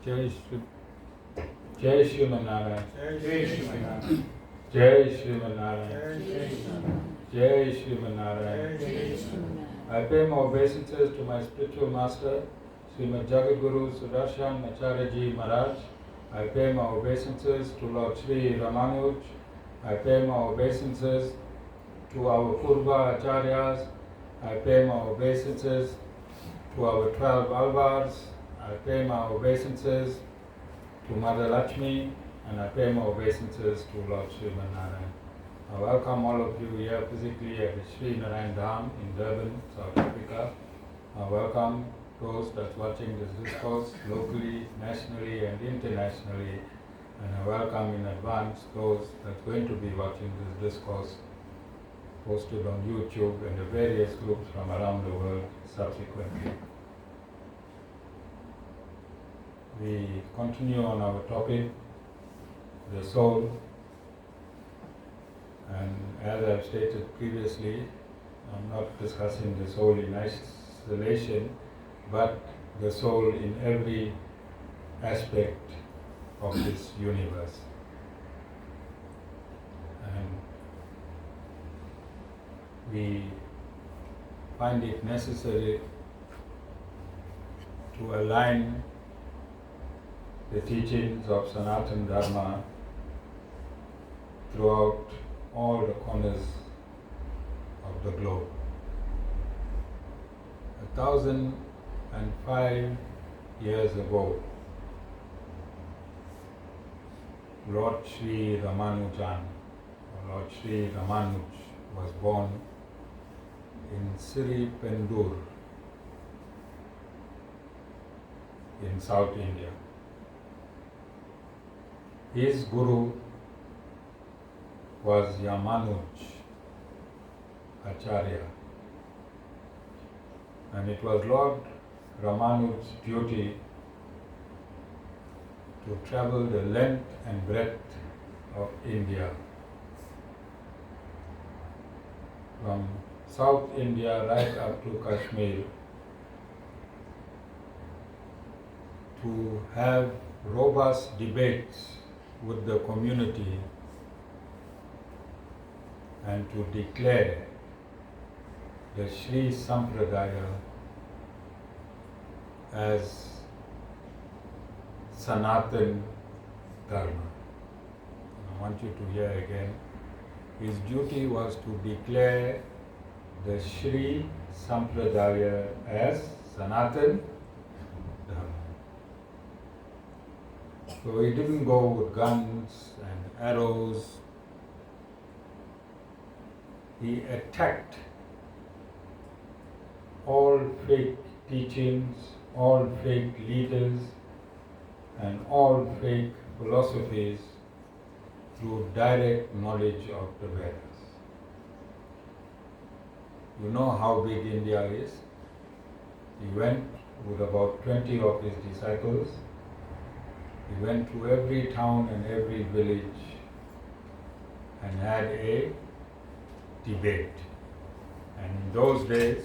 Jai Shri Jai Shriman Narayan. Jai Shriman Narayan. Jai Shriman Narayan. Jai Shriman Jai Shriman Narayan. Narayan. I pay my obeisances to my spiritual master, Srimad Jagadguru Sudarshan Acharya Ji Maharaj. I pay my obeisances to Lord Sri Ramanuj. I pay my obeisances to our Purva Acharyas. I pay my obeisances to our 12 Alvars. I pay my obeisances to Mother Lakshmi, and I pay my obeisances to Lord Sriman Narayan. I welcome all of you here physically at the Sri Narayan Dham in Durban, South Africa. I welcome those that's watching this discourse locally, nationally and internationally, and I welcome in advance those that's going to be watching this discourse posted on YouTube and the various groups from around the world subsequently. We continue on our topic, the soul, and as I've stated previously, I'm not discussing the soul in isolation, but the soul in every aspect of this universe. And we find it necessary to align the teachings of Sanatana Dharma throughout all the corners of the globe. 1,005 years ago, Lord Sri Ramanujan, or Lord Sri Ramanuj, was born in Siripendur in South India. His guru was Yamanuj Acharya, and it was Lord Ramanuj's duty to travel the length and breadth of India, from South India right up to Kashmir, to have robust debates with the community and to declare the Sri Sampradaya as Sanatana Dharma. I want you to hear again. His duty was to declare the Sri Sampradaya as Sanatana Dharma. So he didn't go with guns and arrows. He attacked all fake teachings, all fake leaders, and all fake philosophies through direct knowledge of the Vedas. You know how big India is. He went with about 20 of his disciples. He went to every town and every village and had a debate. And in those days,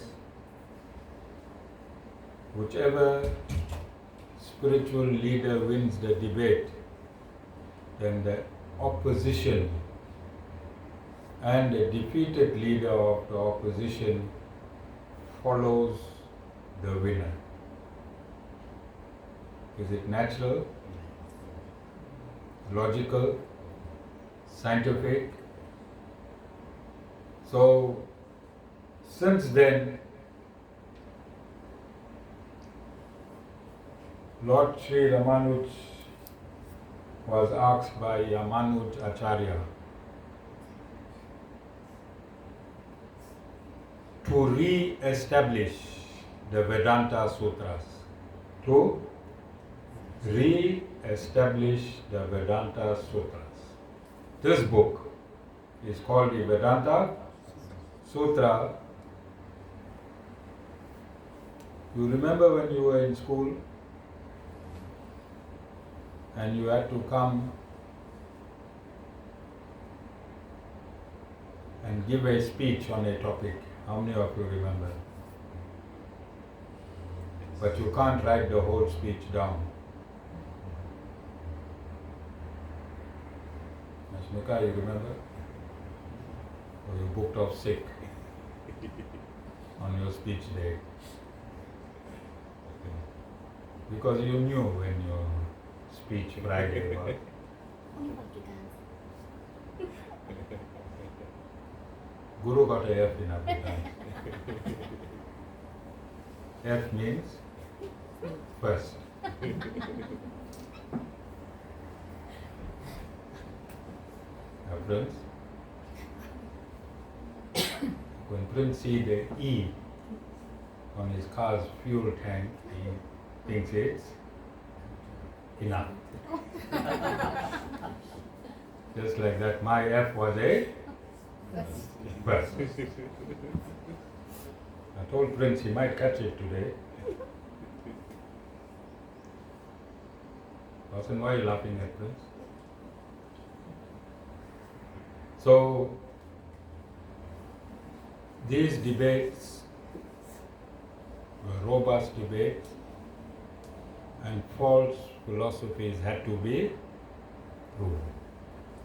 whichever spiritual leader wins the debate, then the opposition and the defeated leader of the opposition follows the winner. Is it natural, logical, scientific? So, since then, Lord Sri Ramanuj was asked by Yamanuj Acharya to re-establish the Vedanta Sutras, to re-establish the Vedanta Sutras. This book is called the Vedanta Sutra. You remember when you were in school and you had to come and give a speech on a topic? How many of you remember? But you can't write the whole speech down. Ashmika, you remember? Or you booked off sick on your speech day? Okay. Because you knew when your speech Friday was. Guru got a F in Afrikaans. F means first. Now, friends, when Prince sees the E on his car's fuel tank, he thinks it's enough. Just like that, my F was a first. I told Prince he might catch it today. Lawson, why are you laughing at Prince? So, these debates were robust debates, and false philosophies had to be proven.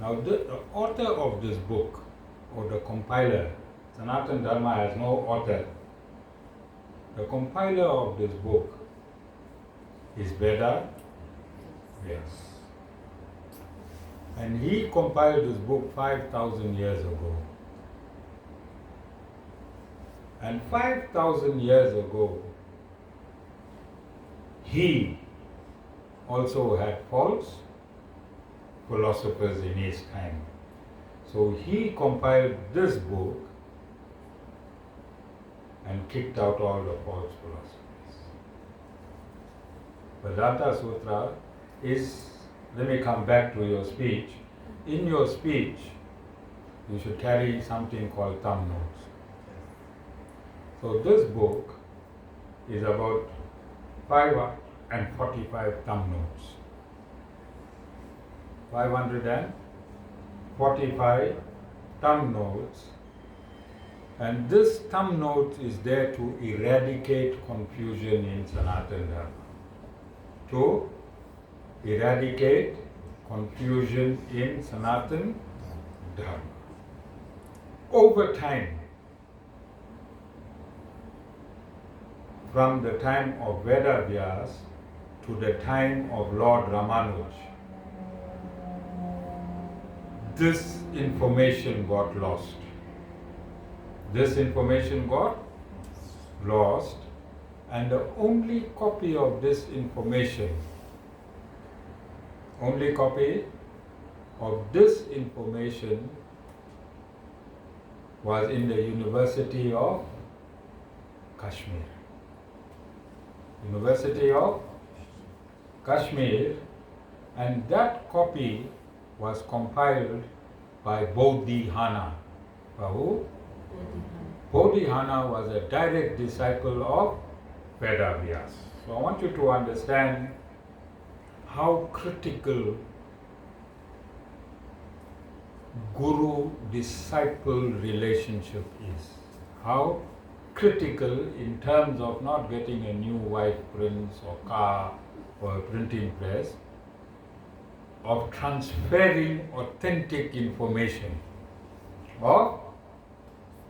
Now, the author of this book, or the compiler, Sanatana Dharma has no author. The compiler of this book is Veda Vyas. And he compiled this book 5,000 years ago. And 5,000 years ago, he also had false philosophers in his time. So he compiled this book and kicked out all the false philosophies. Vedanta Sutra is, let me come back to your speech. In your speech, you should carry something called thumb notes. So this book is about 545 thumb notes. 545 thumb notes, and this thumb note is there to eradicate confusion in Sanatana Dharma. To eradicate confusion in Sanatana Dharma. Over time, from the time of Veda Vyas to the time of Lord Ramanuj, this information got lost. This information got lost, and the only copy of this information, was in the University of Kashmir. University of Kashmir, and that copy was compiled by Bodhihana. Who? Bodhihana was a direct disciple of Veda Vyas. So I want you to understand how critical guru-disciple relationship is. How critical in terms of not getting a new wife, prince, or car, or a printing press, of transferring authentic information. Of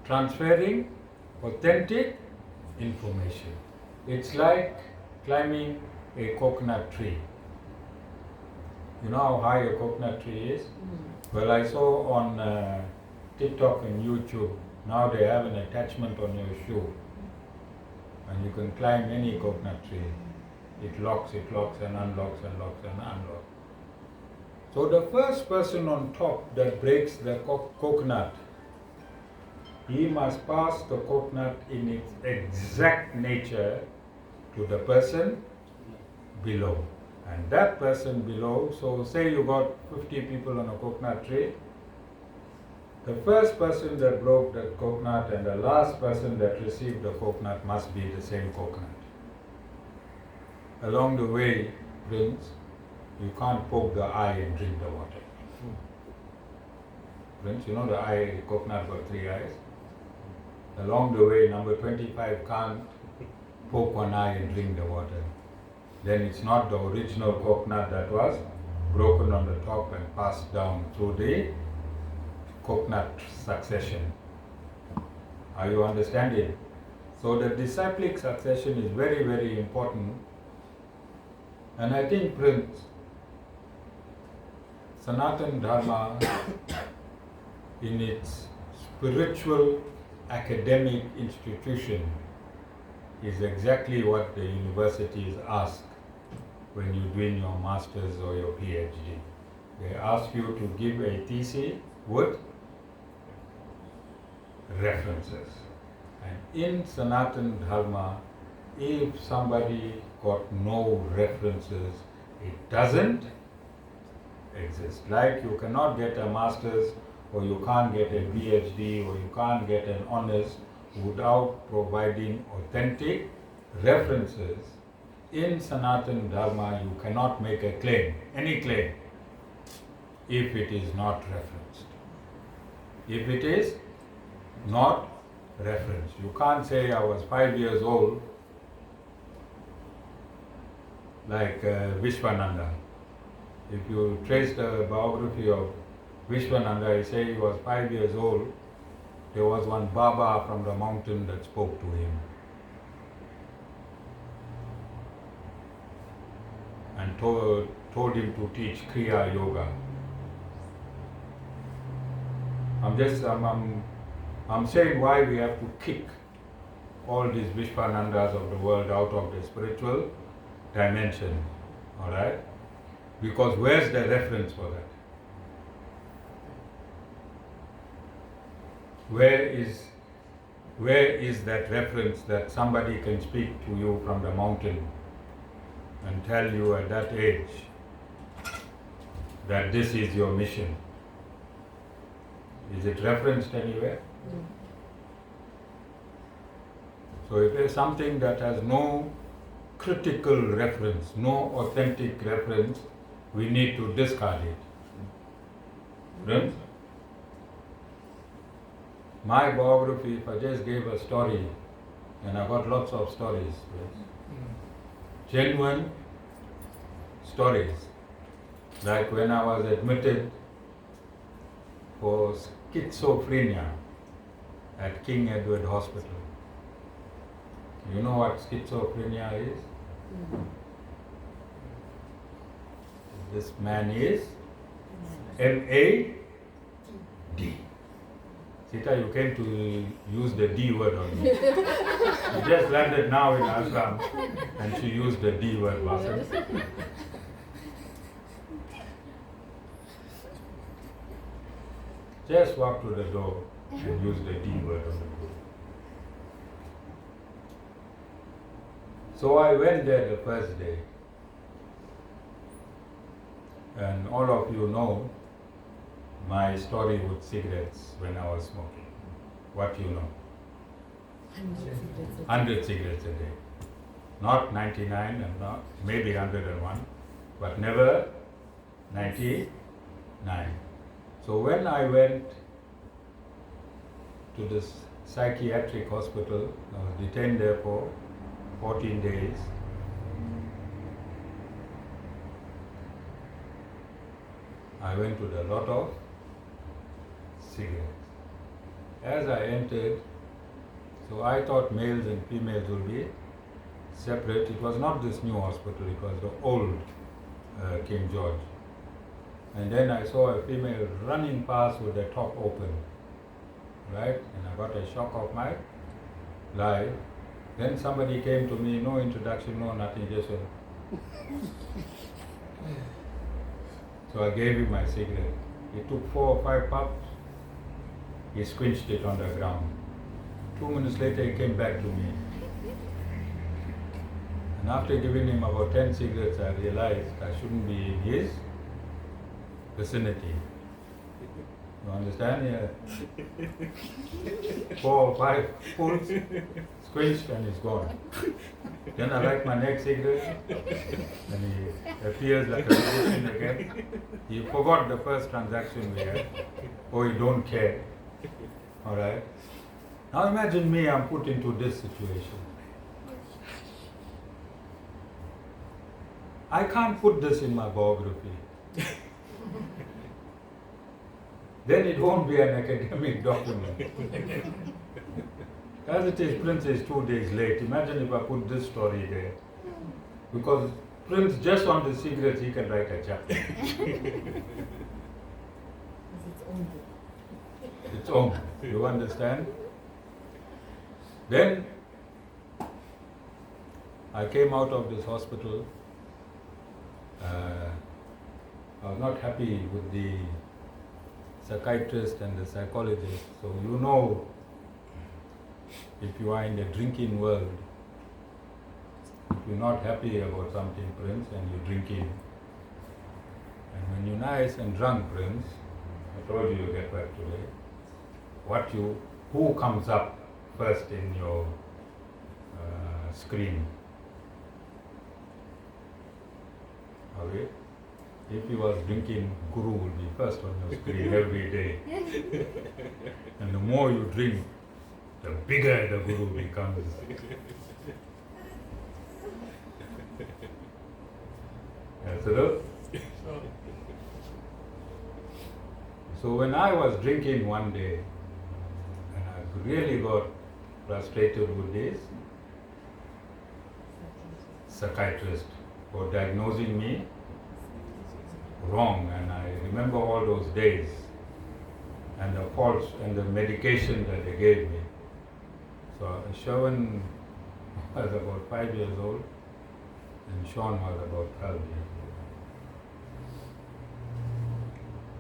transferring authentic information. It's like climbing a coconut tree. You know how high a coconut tree is? Well, I saw on TikTok and YouTube, now they have an attachment on your shoe. And you can climb any coconut tree. It locks and unlocks and locks and unlocks. So the first person on top that breaks the coconut, he must pass the coconut in its exact nature to the person below. And that person below, so say you got 50 people on a coconut tree, the first person that broke the coconut and the last person that received the coconut must be the same coconut. Along the way, Prince, you can't poke the eye and drink the water. Prince, you know the eye, coconut got 3 eyes. Along the way, number 25 can't poke one eye and drink the water. Then it's not the original coconut that was broken on the top and passed down through the coconut succession. Are you understanding? So the disciplic succession is very, very important. And I think, Prince, Sanatana Dharma, in its spiritual academic institution, is exactly what the universities ask when you're doing your master's or your PhD. They ask you to give a thesis with references. And in Sanatana Dharma, if somebody got no references, it doesn't exist. Like you cannot get a master's, or you can't get a PhD, or you can't get an honors without providing authentic references. In Sanatana Dharma, you cannot make a claim, any claim, if it is not referenced. If it is not referenced, you can't say I was 5 years old, like Vishwananda. If you trace the biography of Vishwananda, he said he was 5 years old. There was one Baba from the mountain that spoke to him and told him to teach Kriya Yoga. I'm saying why we have to kick all these Vishwanandas of the world out of the spiritual dimension. Alright? Because where's the reference for that? Where is that reference that somebody can speak to you from the mountain and tell you at that age that this is your mission? Is it referenced anywhere? So if there's something that has no critical reference, no authentic reference, we need to discard it. Friends? My biography, if I just gave a story, and I got lots of stories, genuine stories, like when I was admitted for schizophrenia at King Edward Hospital. You know what schizophrenia is? This man is MAD. Sita, you came to use the D word on me. She just landed now in Assam and she used the D word, Basan. Just walk to the door and use the D word on the door. So I went there the first day. And all of you know my story with cigarettes when I was smoking. What you know? 100 cigarettes a day. Not 99 and not maybe 101, but never 99. So when I went to this psychiatric hospital, I was detained there for 14 days. I went with a lot of cigarettes. As I entered, so I thought males and females will be separate. It was not this new hospital, it was the old King George. And then I saw a female running past with the top open, right? And I got a shock of my life. Then somebody came to me, no introduction, no nothing, just went. So I gave him my cigarette. He took 4 or 5 puffs. He squished it on the ground. 2 minutes later, he came back to me. And after giving him about 10 cigarettes, I realized I shouldn't be in his vicinity. You understand? Yeah. 4 or 5 pulls, squished, and he's gone. Then I light my next cigarette, and he appears like a magician again. He forgot the first transaction we had. Oh, you don't care. Alright? Now imagine me, I'm put into this situation. I can't put this in my biography. Then it won't be an academic document. As it is, Prince is 2 days late. Imagine if I put this story there. Because Prince just on the cigarettes, he can write a chapter. Its own. You understand? Then I came out of this hospital. I was not happy with the psychiatrist and the psychologist. So you know, if you are in the drinking world, if you're not happy about something, Prince, and you're drinking, and when you're nice and drunk, Prince, I told you you'll get back today, who comes up first in your screen? Okay? If he was drinking, Guru will be first on your screen every day. And the more you drink, the bigger the Guru becomes. Yes, hello? So when I was drinking one day, and I really got frustrated with this psychiatrist for diagnosing me wrong, and I remember all those days and the faults and the medication that they gave me. So Shawan was about 5 years old and Sean was about 12 years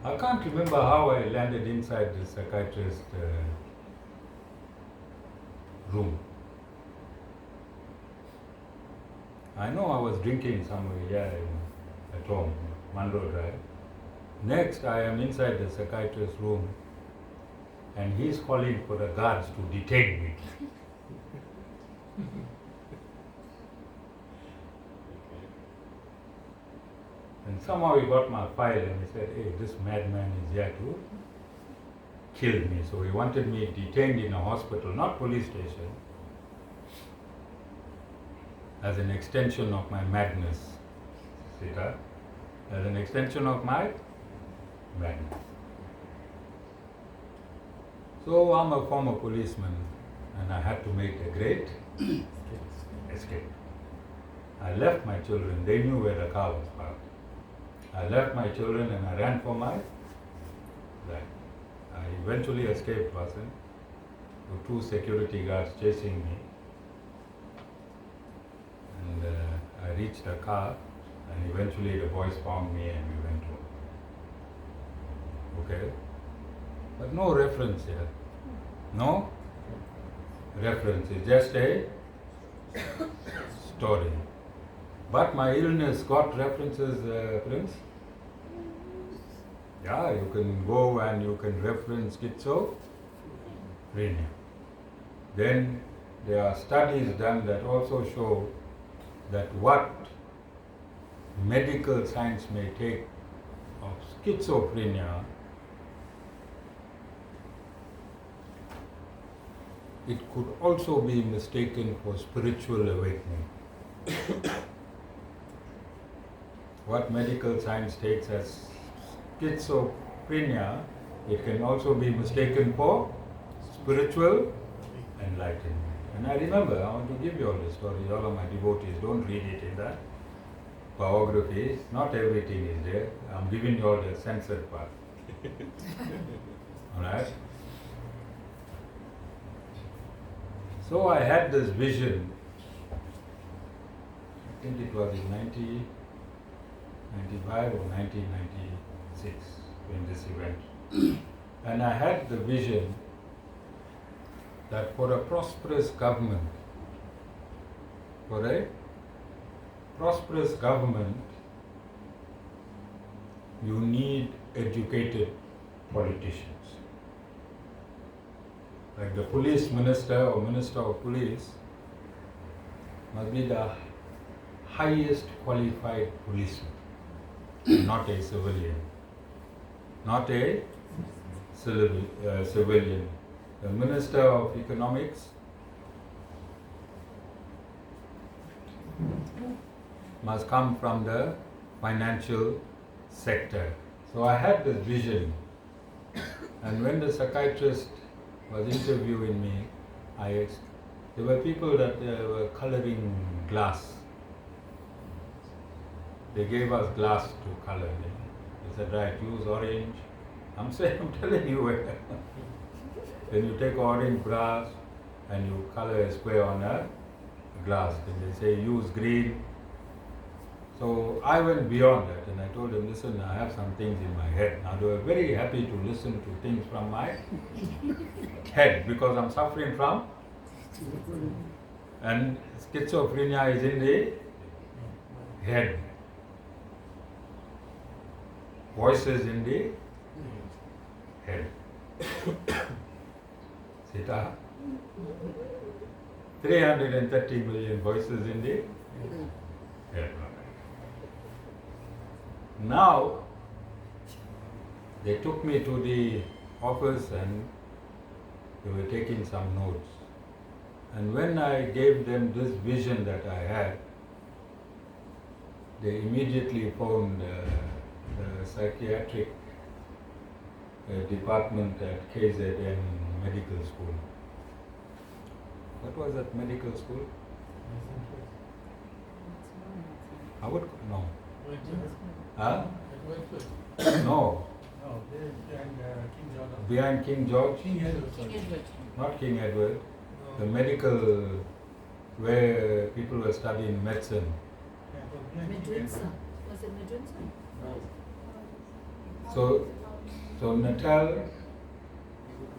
old. I can't remember how I landed inside the psychiatrist room. I know I was drinking somewhere here at home, Monroe Drive. Next, I am inside the psychiatrist's room and he's calling for the guards to detain me. And somehow he got my file and he said, hey, this madman is here to kill me. So he wanted me detained in a hospital, not police station, as an extension of my madness. See that? As an extension of my madness. So I'm a former policeman and I had to make a great escape. I left my children, they knew where the car was parked. I left my children and I ran for my life. I eventually escaped Vasan with 2 security guards chasing me. And I reached the car and eventually the boys found me and we went home. Okay? But no reference here. No reference. It's just a story. But my illness got references, Prince. Yeah, you can go and you can reference schizophrenia. Then there are studies done that also show that what medical science may take of schizophrenia, it could also be mistaken for spiritual awakening. What medical science takes as schizophrenia, it can also be mistaken for spiritual enlightenment. And I remember, I want to give you all the stories, all of my devotees, don't read it in that biography. Not everything is there. I'm giving you all the censored part. Alright? So I had this vision, I think it was in 1995 or 1996 in this event. And I had the vision that for a prosperous government, you need educated politicians. Like the police minister or minister of police must be the highest qualified policeman, not a civilian. Not a civilian. The Minister of Economics must come from the financial sector. So I had this vision, and when the psychiatrist was interviewing me, there were people that were coloring glass. They gave us glass to color. They said, right, use orange. I'm telling you, when you take orange brass and you color a square on a glass, then they say use green. So I went beyond that and I told them, listen, I have some things in my head. Now they were very happy to listen to things from my head because I'm suffering from, and schizophrenia is in the head. Voices in the head. Sita, 330 million voices in the head. Now, they took me to the office and they were taking some notes. And when I gave them this vision that I had, they immediately phoned the psychiatric department at KZN Medical School. What was that medical school? Howard? No. Huh? No. Behind King George? King Edward. Not King Edward. The medical, where people were studying medicine. Medunsa. Was it Medunsa? So Natal,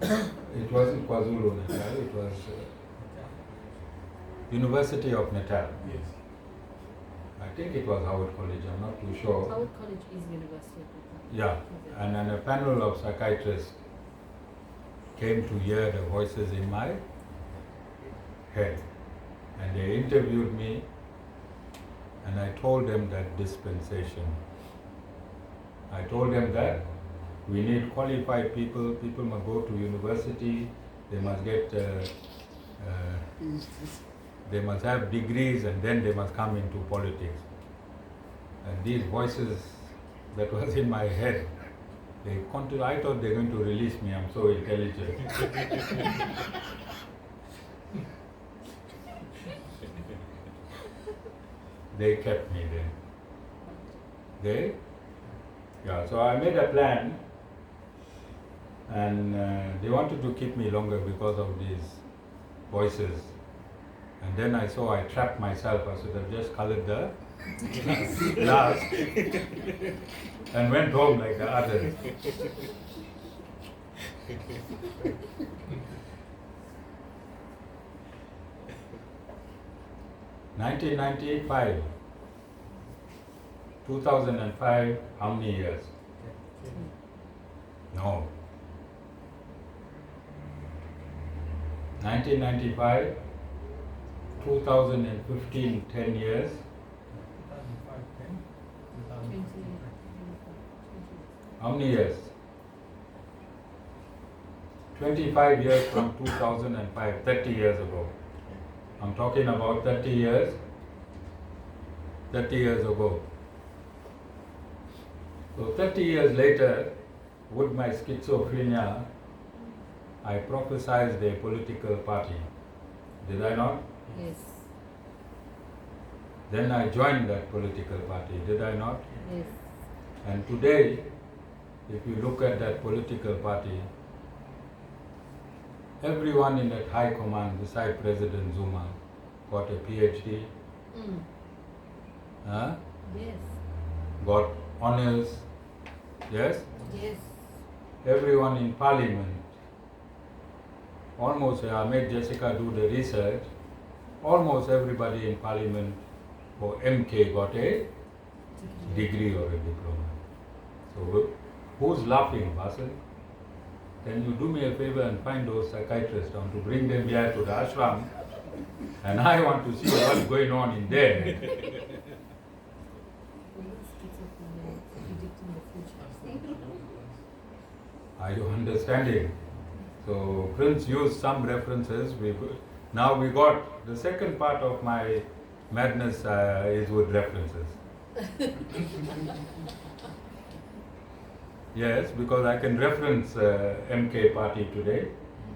it wasn't KwaZulu Natal, it was University of Natal. Yes. I think it was Howard College, I'm not too sure. Howard College is University of Nepal. Yeah, and then a panel of psychiatrists came to hear the voices in my head. And they interviewed me, and I told them that dispensation. I told them that we need qualified people. People must go to university. They must get, they must have degrees, and then they must come into politics. And these voices that was in my head, I thought they were going to release me. I'm so intelligent. They kept me there. So I made a plan, and they wanted to keep me longer because of these voices. And then I saw I trapped myself. I should have just colored the glass and went home like the others. 1995, 2005, how many years? No. 1995, 2015, 10 years. 20. How many years? 25 years from 2005, 30 years ago. I'm talking about 30 years. 30 years ago. So 30 years later, with my schizophrenia, I prophesied a political party. Did I not? Yes. Then I joined that political party. Did I not? Yes. And today, if you look at that political party, everyone in that high command, beside President Zuma, got a PhD, Yes. got honors, yes? Yes. Everyone in parliament, almost, I made Jessica do the research, almost everybody in parliament for MK got a degree or a diploma. So who's laughing, Basil? Can you do me a favor and find those psychiatrists down to bring them here to the ashram? And I want to see what's going on in there. Predicting the future. Are you understanding? So Prince used some references. Now we got the second part of my madness is with references. Yes, because I can reference MK party today.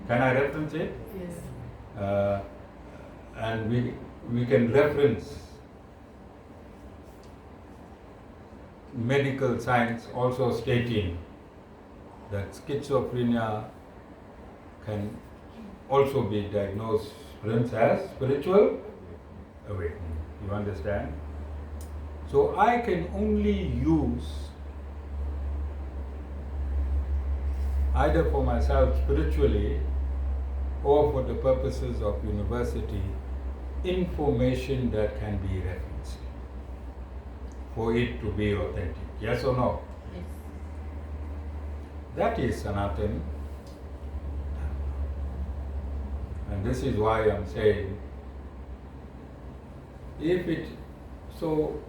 Can I reference it? Yes. And we can reference medical science also stating that schizophrenia can also be diagnosed, Prince, as spiritual awakening. You understand? So I can only use, either for myself spiritually or for the purposes of university, information that can be referenced for it to be authentic. Yes or no? Yes. That is Sanatan. And this is why I'm saying, so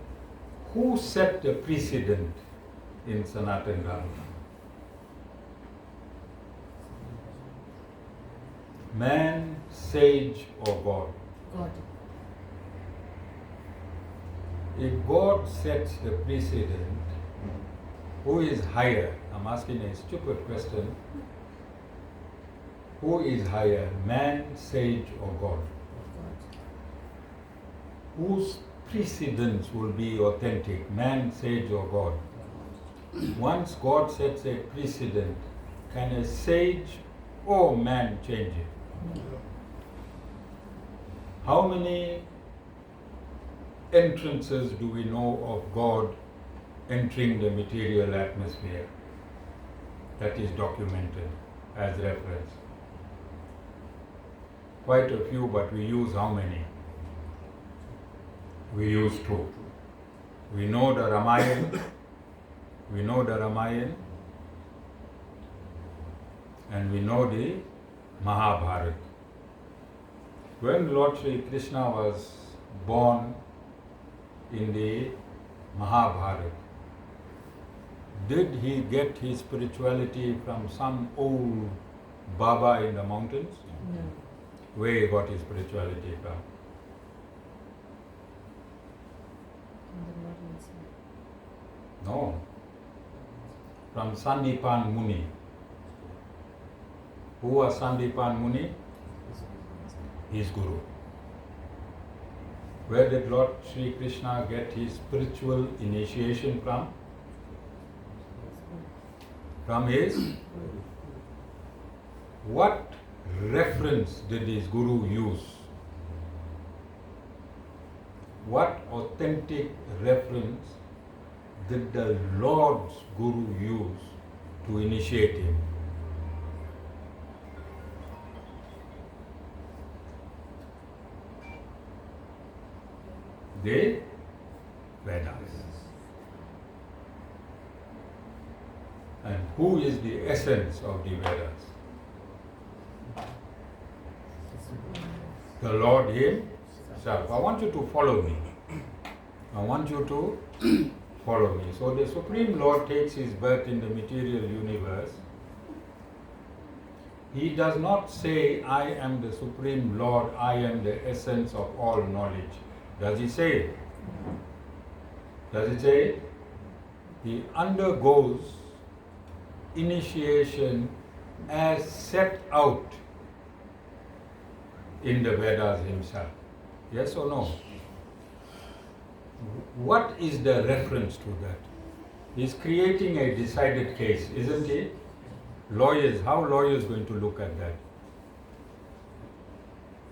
who set the precedent in Sanatan Dharma? Man, sage, or God? God. If God sets the precedent, who is higher? I'm asking a stupid question. Who is higher, man, sage, or God? God. Whose precedence will be authentic, man, sage, or God? Once God sets a precedent, can a sage or man change it? How many entrances do we know of God entering the material atmosphere that is documented as reference? Quite a few, but we use how many? We use 2. We know the Ramayana, and we know the Mahabharata. When Lord Sri Krishna was born in the Mahabharata, did he get his spirituality from some old Baba in the mountains? No. Where he got his spirituality from? From the Lord himself. No. From Sandipan Muni. Who was Sandipan Muni? His guru. Where did Lord Sri Krishna get his spiritual initiation from? From his? What reference did his guru use? What authentic reference did the Lord's guru use to initiate him? The Vedas. And who is the essence of the Vedas? The Lord Himself. I want you to follow me. Follow me. So the Supreme Lord takes His birth in the material universe. He does not say, I am the Supreme Lord, I am the essence of all knowledge. Does He say it? Does He say it? He undergoes initiation as set out in the Vedas himself. Yes or no? What is the reference to that? He's creating a decided case, isn't he? Lawyers, how lawyers going to look at that?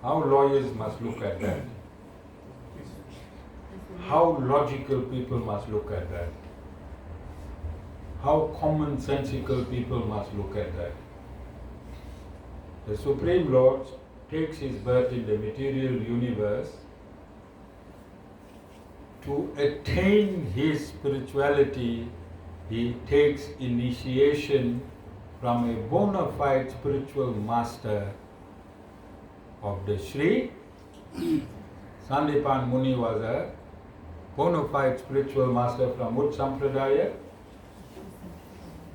How lawyers must look at that? How logical people must look at that? How commonsensical people must look at that? The Supreme Lord takes His birth in the material universe to attain His spirituality. He takes initiation from a bona fide spiritual master of the Sri. Sandipan Muni was a bona fide spiritual master from which Sampradaya?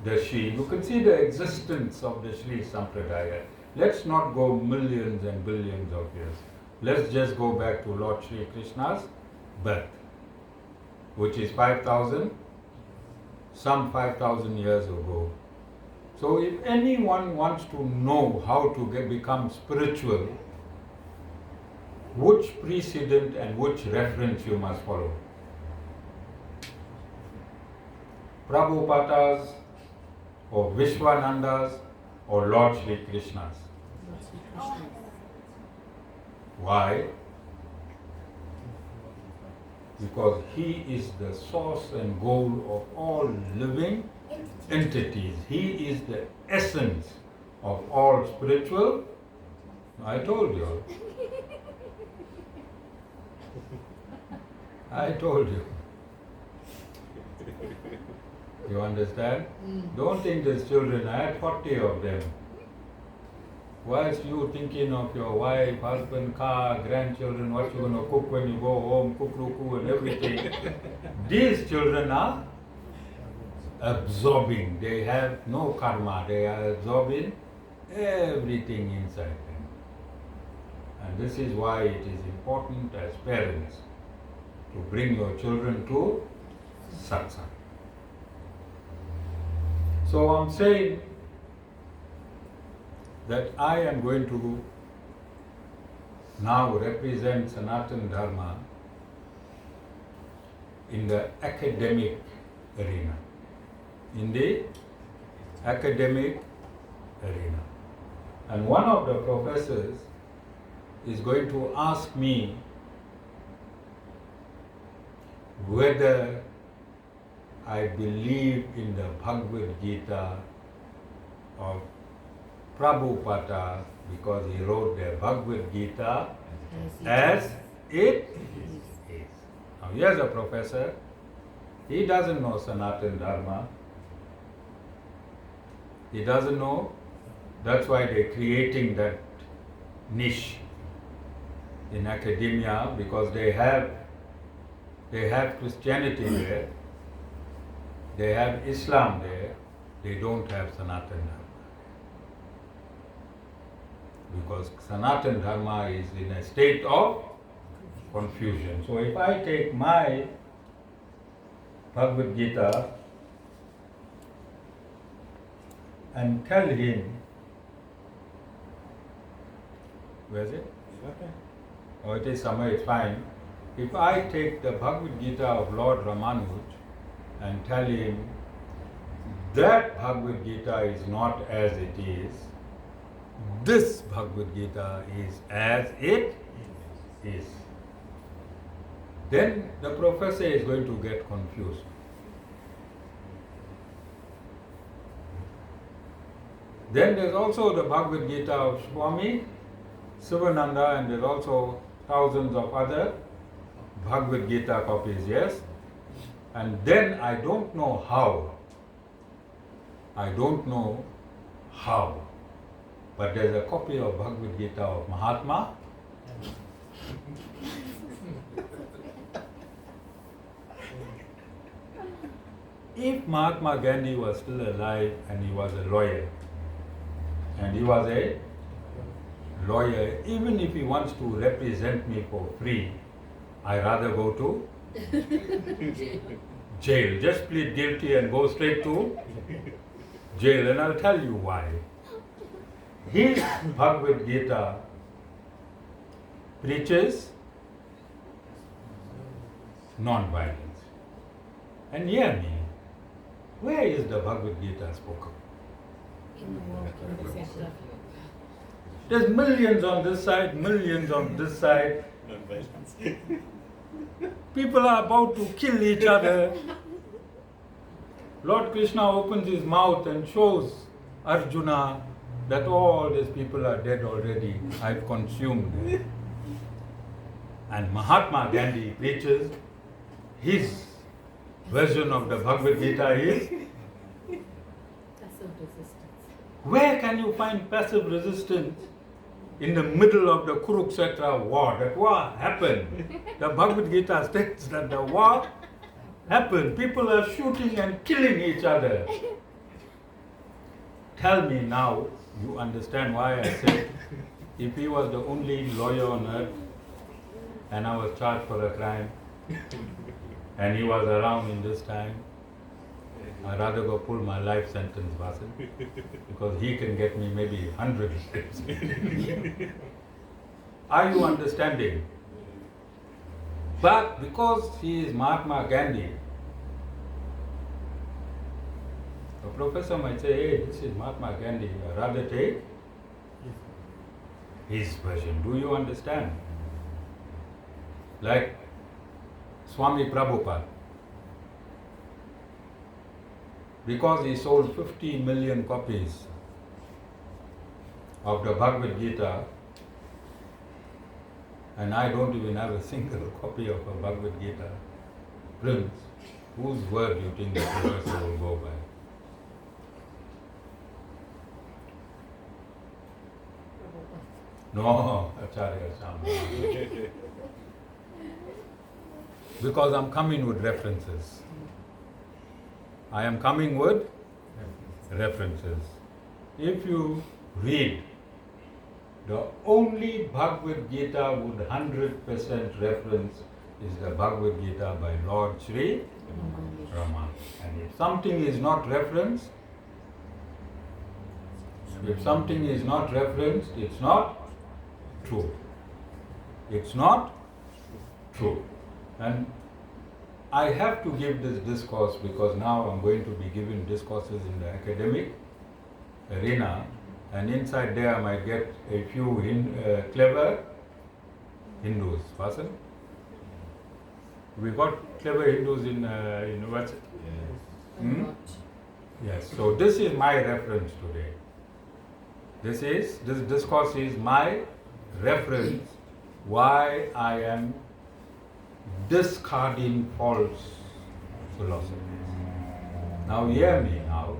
The Sri. You can see the existence of the Sri Sampradaya. Let's not go millions and billions of years. Let's just go back to Lord Sri Krishna's birth, which is 5,000 some 5,000 years ago. So if anyone wants to know how to become spiritual, which precedent and which reference you must follow? Prabhupada's or Vishwananda's or Lord Sri Krishna's? Lord Sri Krishna. Why? Because he is the source and goal of all living entities. He is the essence of all spiritual. I told you. I told you. You understand? Don't think there's children. I had 40 of them. Whilst you thinking of your wife, husband, car, grandchildren, what you're going to cook when you go home, kuku and everything, these children are absorbing. They have no karma. They are absorbing everything inside them. And this is why it is important as parents to bring your children to satsang. So I'm saying that I am going to now represent Sanatana Dharma in the academic arena. In the academic arena. And one of the professors is going to ask me whether I believe in the Bhagavad Gita of Prabhupada, because he wrote the Bhagavad Gita as it is. Now here's a professor, he doesn't know Sanatana Dharma, he doesn't know, that's why they're creating that niche in academia, because they have Christianity there, they have Islam there, they don't have Sanatana Dharma. Because Sanatana Dharma is in a state of confusion. So if I take my Bhagavad Gita and tell him, where is it? Okay. Oh, it is somewhere, it's fine. If I take the Bhagavad Gita of Lord Ramanuj and tell him that Bhagavad Gita is not as it is, this Bhagavad Gita is as it is, then the professor is going to get confused. Then there's also the Bhagavad Gita of Swami Sivananda, and there's also thousands of other Bhagavad Gita copies, yes? And then I don't know how, but there's a copy of Bhagavad Gita of Mahatma. If Mahatma Gandhi was still alive and he was a lawyer, even if he wants to represent me for free, I rather go to jail. Just plead guilty and go straight to jail, and I'll tell you why. His Bhagavad Gita preaches non-violence. And hear me, where is the Bhagavad Gita spoken? In the world, in the center. There's millions on this side, millions on this side. Non-violence. People are about to kill each other. Lord Krishna opens his mouth and shows Arjuna that all these people are dead already. I've consumed them. And Mahatma Gandhi preaches his version of the Bhagavad Gita is, Passive resistance. where can you find passive resistance in the middle of the Kurukshetra war? That war happened. The Bhagavad Gita states that the war happened. People are shooting and killing each other. Tell me now, you understand why I said, if he was the only lawyer on earth and I was charged for a crime and he was around in this time, I'd rather go pull my life sentence, Vasan, because he can get me maybe 100 steps. Are you understanding? But because he is Mahatma Gandhi, a professor might say, hey, this is Mahatma Gandhi, I'd rather take his version. Do you understand? Like Swami Prabhupada, because he sold 50 million copies of the Bhagavad Gita, and I don't even have a single copy of a Bhagavad Gita, Prince, whose word do you think the professor will go by? No, Acharya Shama. Because I'm coming with references. I am coming with references. If you read the only Bhagavad Gita with 100% reference is the Bhagavad Gita by Lord Sri Raman. And if something is not referenced, it's not true. It's not true. And I have to give this discourse because now I'm going to be giving discourses in the academic arena, and inside there I might get a few clever Hindus. Vasan? We got clever Hindus in university. Hmm? Yes, so this is my reference today. This discourse is my reference why I am discarding false philosophies. Now hear me now.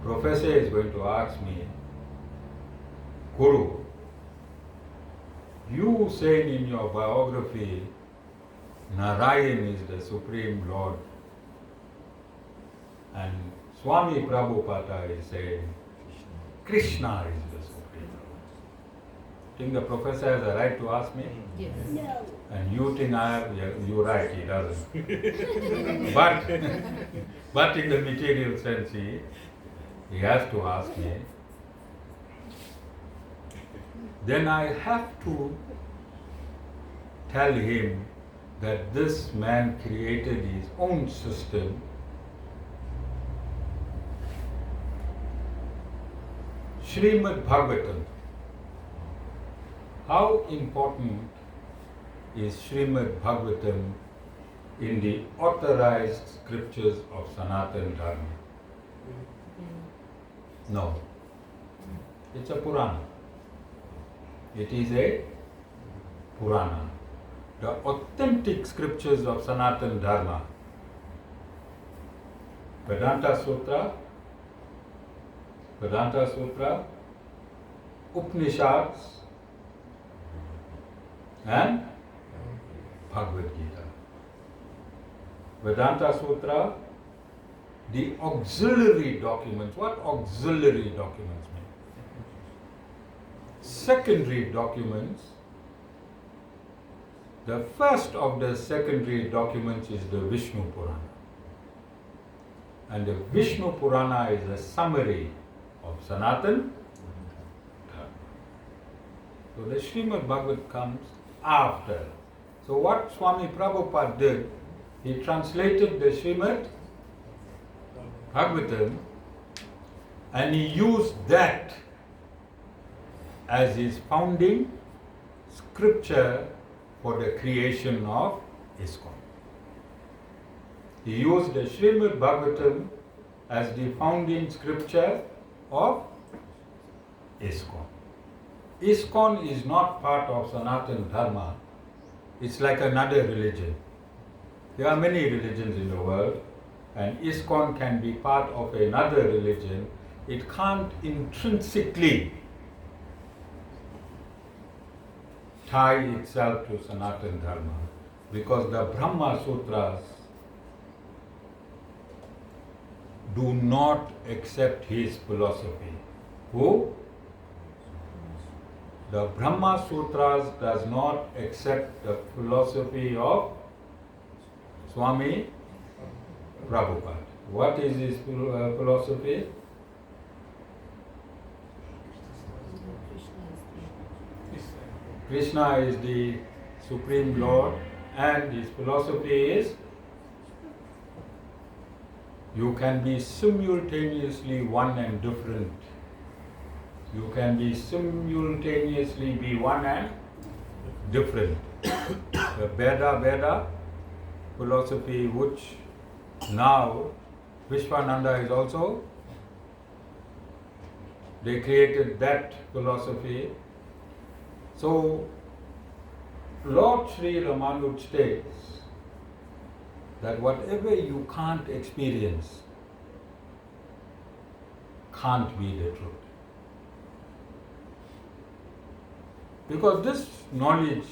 Professor is going to ask me, Guru, you said in your biography Narayan is the Supreme Lord, and Swami Prabhupada is saying Krishna is the Supreme Lord. Think the professor has a right to ask me? Yes. No. And you think I have, you're right, he doesn't. but in the material sense, he has to ask me. Then I have to tell him that this man created his own system. Srimad Bhagavatam. How important is Srimad Bhagavatam in the authorized scriptures of Sanatana Dharma? No. It's a Purana. It is a Purana. The authentic scriptures of Sanatana Dharma, Vedanta Sutra, Upanishads, and Bhagavad Gita. Vedanta Sutra, the auxiliary documents. What auxiliary documents mean? Secondary documents. The first of the secondary documents is the Vishnu Purana. And the Vishnu Purana is a summary of Sanatana Dharma. So the Srimad Bhagavad comes after. So what Swami Prabhupada did, he translated the Srimad Bhagavatam and he used that as his founding scripture for the creation of ISKCON. He used the Srimad Bhagavatam as the founding scripture of ISKCON. ISKCON is not part of Sanatana Dharma. It's like another religion. There are many religions in the world, and ISKCON can be part of another religion. It can't intrinsically tie itself to Sanatana Dharma, because the Brahma Sutras do not accept his philosophy. Who? The Brahma Sutras does not accept the philosophy of Swami Prabhupada. What is his philosophy? Krishna is Krishna is the the Supreme Lord, and his philosophy is you can be simultaneously one and different. You can be simultaneously be one and different. The Veda philosophy, which now Vishwananda is also, they created that philosophy. So Lord Sri Ramanuj states that whatever you can't experience can't be the truth. Because this knowledge,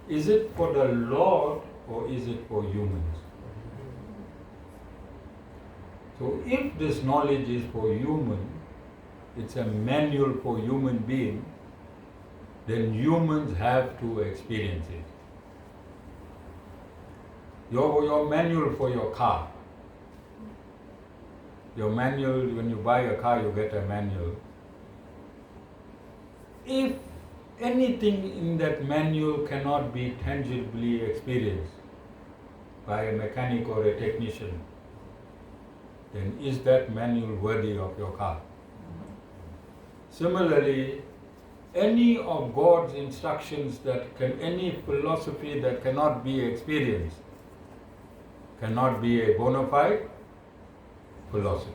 is it for the Lord or is it for humans? So if this knowledge is for human, it's a manual for human being, then humans have to experience it. Your manual for your car. Your manual, when you buy a car, you get a manual. If anything in that manual cannot be tangibly experienced by a mechanic or a technician, then is that manual worthy of your car? Similarly, any of God's instructions any philosophy that cannot be experienced cannot be a bona fide philosophy.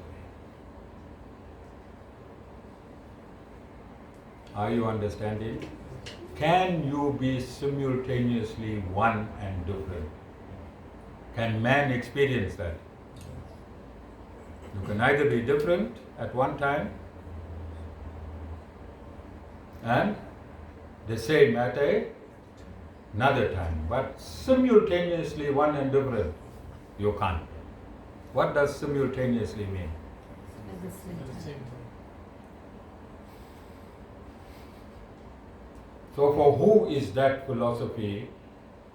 Are you understanding? Can you be simultaneously one and different? Can man experience that? You can either be different at one time and the same at another time, but simultaneously one and different, you can't. What does simultaneously mean? at the same time. So for who is that philosophy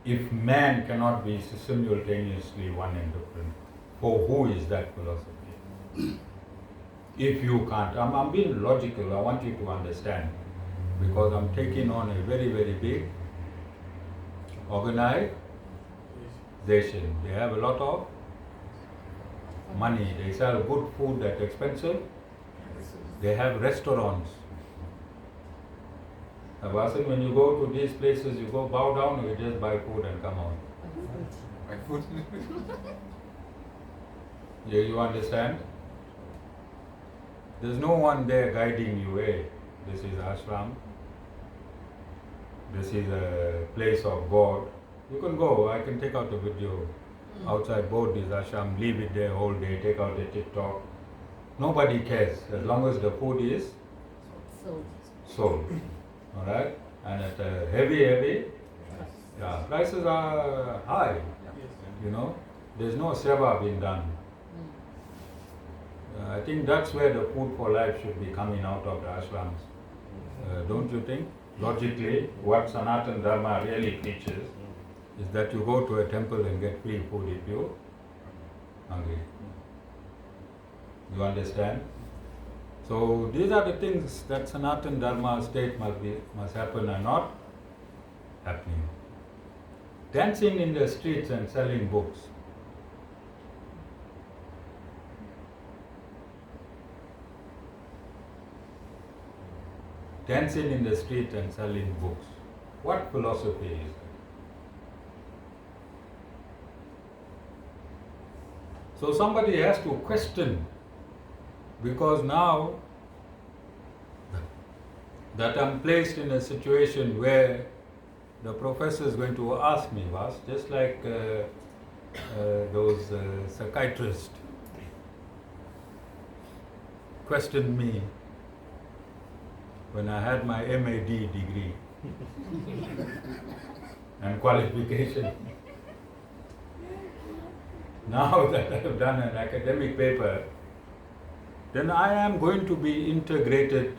if man cannot be simultaneously one and different? For who is that philosophy? If you can't, I'm being logical, I want you to understand, because I'm taking on a very, very big organization. They have a lot of money, they sell good food at expensive, they have restaurants. Vasan, when you go to these places, you go bow down or you just buy food and come out? Buy food. Yeah, you understand? There's no one there guiding you, this is ashram, this is a place of God. You can go, I can take out a video. Outside board is ashram, leave it there all day, take out a TikTok. Nobody cares as long as the food is So, sold. Alright? And at a heavy, prices are high. You know, there's no seva being done. I think that's where the food for life should be coming out of the ashrams. Don't you think? Logically, what Sanatana Dharma really teaches is that you go to a temple and get free food if you're hungry. You understand? So these are the things that Sanatana Dharma state must happen and not happening. Dancing in the streets and selling books. Dancing in the street and selling books. What philosophy is that? So somebody has to question, because now that I'm placed in a situation where the professor is going to ask me, just like those psychiatrists questioned me when I had my MAD degree and qualification. Now that I have done an academic paper, then I am going to be integrated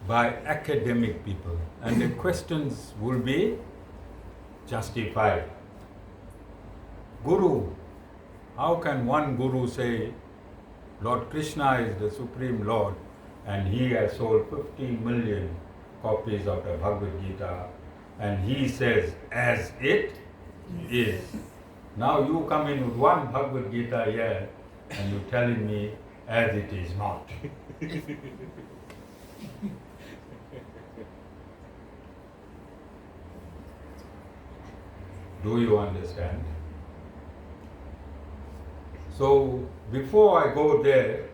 by academic people, and the questions will be justified. Guru, How can one guru say Lord Krishna is the Supreme Lord and he has sold 50 million copies of the Bhagavad Gita and he says as it is. Now you come in with one Bhagavad Gita here and you're telling me as it is not. Do you understand? So before I go there,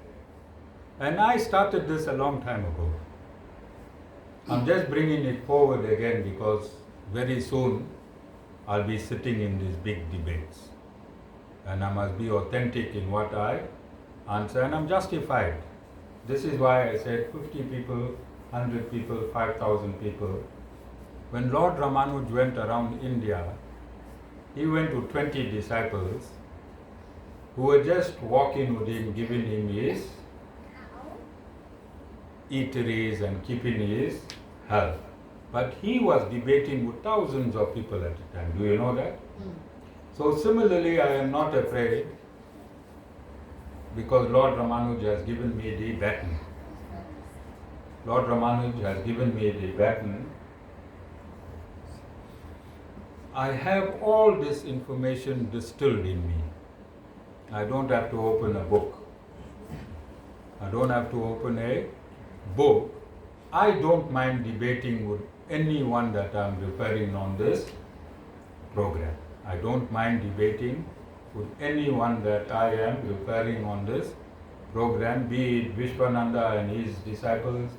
and I started this a long time ago, I'm just bringing it forward again because very soon I'll be sitting in these big debates. And I must be authentic in what I answer, and I'm justified. This is why I said 50 people, 100 people, 5,000 people. When Lord Ramanuj went around India, he went to 20 disciples who were just walking with him, giving him his eateries and keeping his health. But he was debating with thousands of people at a time. Do you know that? So similarly, I am not afraid because Lord Ramanuj has given me the baton. Lord Ramanuj has given me the baton. I have all this information distilled in me. I don't have to open a book. I don't have to open a book. I don't mind debating with anyone that I'm referring on this program. I don't mind debating with anyone that I am referring on this program, be it Vishwananda and his disciples,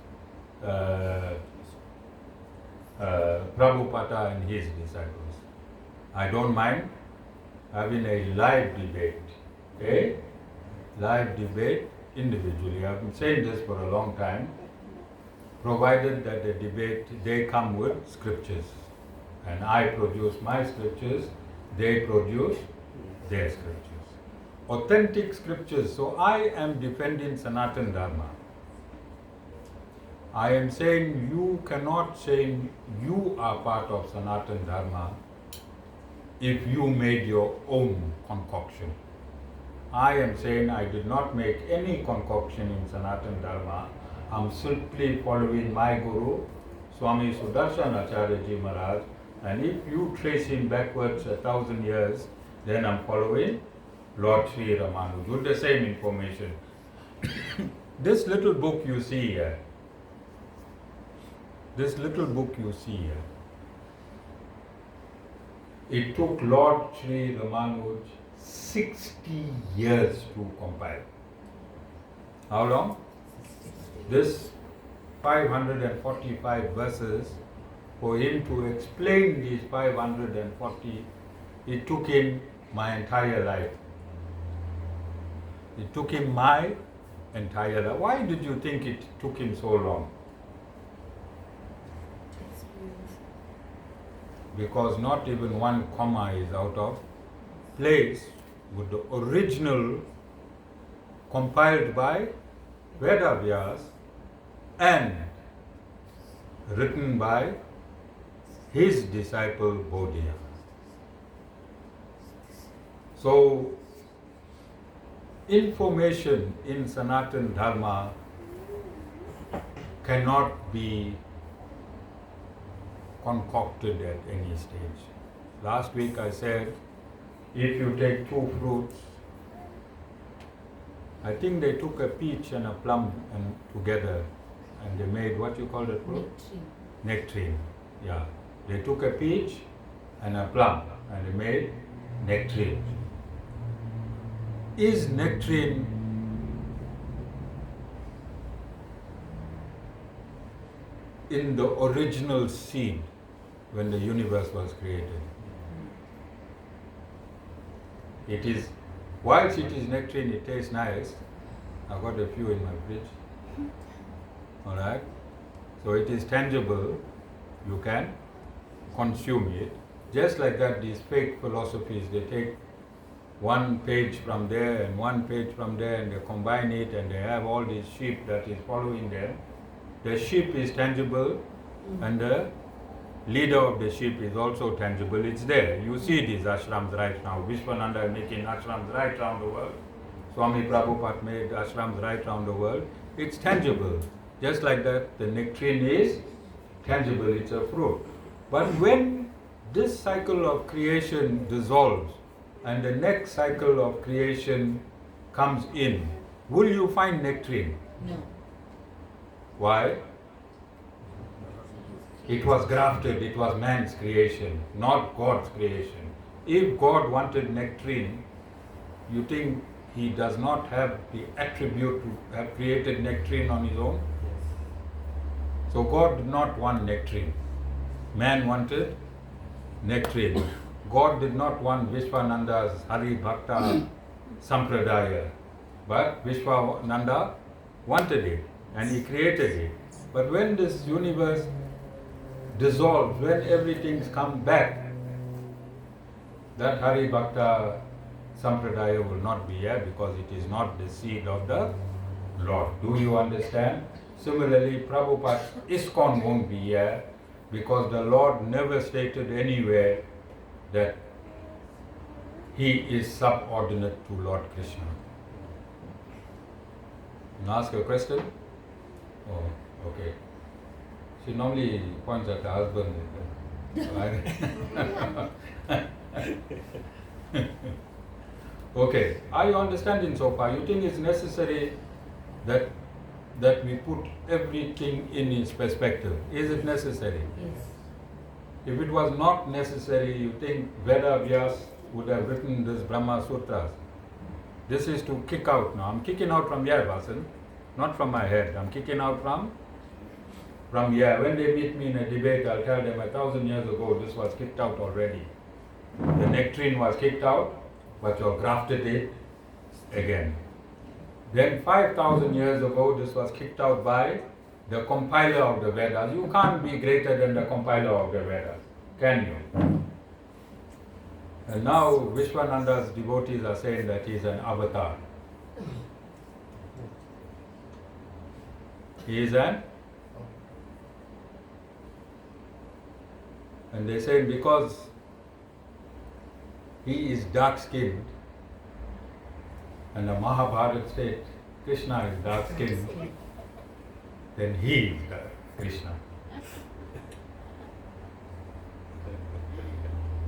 Prabhupada and his disciples. I don't mind having a live debate individually. I've been saying this for a long time, provided that the debate, they come with scriptures. And I produce my scriptures, they produce their scriptures. Authentic scriptures. So I am defending Sanatana Dharma. I am saying you cannot say you are part of Sanatana Dharma if you made your own concoction. I am saying I did not make any concoction in Sanatana Dharma. I'm simply following my Guru, Swami Sudarshan Acharya Ji Maharaj, and if you trace him backwards 1,000 years, then I'm following Lord Sri Ramanuj with the same information. This little book you see here, it took Lord Sri Ramanuj 60 years to compile. How long? This 545 verses, for him to explain these 540, it took him my entire life. It took him my entire life. Why did you think it took him so long? Because not even one comma is out of place with the original compiled by Vedavyas and written by his disciple Bodhiya. So, information in Sanatana Dharma cannot be concocted at any stage. Last week I said, if you take two fruits, I think they took a peach and a plum and together and they made what you call it fruit? Nectarine. Yeah. They took a peach and a plum and they made nectarine. Is nectarine in the original seed when the universe was created? It is, whilst it is nectarine, it tastes nice. I've got a few in my fridge. Alright? So it is tangible, you can consume it. Just like that, these fake philosophies, they take one page from there and one page from there and they combine it and they have all these sheep that is following them. The sheep is tangible and the leader of the sheep is also tangible. It's there. You see these ashrams right now. Vishwananda is making ashrams right around the world. Swami Prabhupada made ashrams right around the world. It's tangible. Just like that, the nectarine is tangible, it's a fruit. But when this cycle of creation dissolves and the next cycle of creation comes in, will you find nectarine? No. Why? It was grafted, it was man's creation, not God's creation. If God wanted nectarine, you think he does not have the attribute to have created nectarine on his own? So God did not want nectarine. Man wanted nectarine. God did not want Vishwananda's Hari Bhakta Sampradaya. But Vishwananda wanted it and he created it. But when this universe dissolves, when everything's come back, that Hari Bhakta Sampradaya will not be here because it is not the seed of the Lord. Do you understand? Similarly, Prabhupada's ISKCON won't be here because the Lord never stated anywhere that he is subordinate to Lord Krishna. You ask a question? Oh, okay. She normally points at the husband. Okay, are you understanding so far? You think it's necessary that we put everything in its perspective? Is it necessary? Yes. If it was not necessary, you think Veda Vyas would have written this Brahma Sutras? This is to kick out now. I'm kicking out from here, Vasan, not from my head. I'm kicking out from here. When they meet me in a debate, I'll tell them 1,000 years ago this was kicked out already. The nectarine was kicked out, but you grafted it again. Then 5,000 years ago, this was kicked out by the compiler of the Vedas. You can't be greater than the compiler of the Vedas, can you? And now Vishwananda's devotees are saying that he is an avatar. He is an... And they say because he is dark-skinned, and the Mahabharata state Krishna is dark-skinned, then he is Krishna.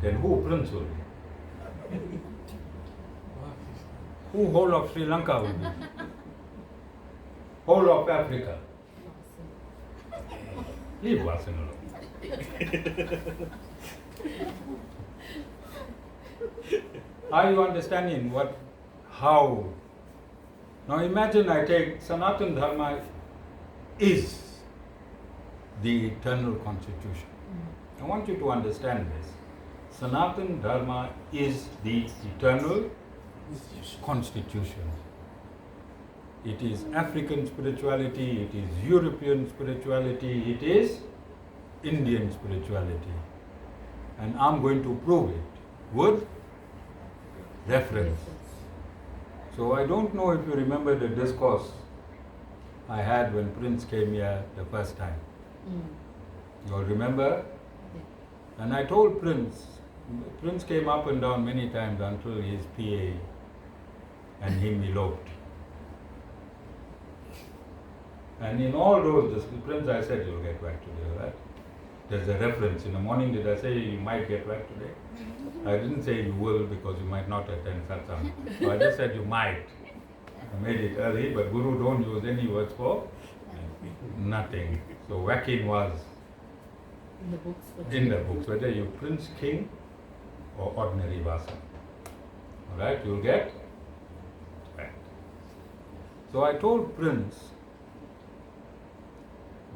Then who Prince will be? Who whole of Sri Lanka will be? Whole of Africa? Leave Vasan alone. Are you understanding how? Now imagine I take Sanatana Dharma is the eternal constitution. I want you to understand this. Sanatana Dharma is the eternal constitution. It is African spirituality, it is European spirituality, it is Indian spirituality. And I'm going to prove it with reference. So I don't know if you remember the discourse I had when Prince came here the first time. You all remember? And I told Prince came up and down many times until his PA and him eloped. And in all those, Prince, I said, you'll get back today, right? There's a reference. In the morning, did I say you might get back today? I didn't say you will because you might not attend satsang. So I just said you might. I made it early, but Guru don't use any words for nothing. So Wakin was in the books, whether you Prince, King, or ordinary Vasa. Alright, you'll get right. So I told Prince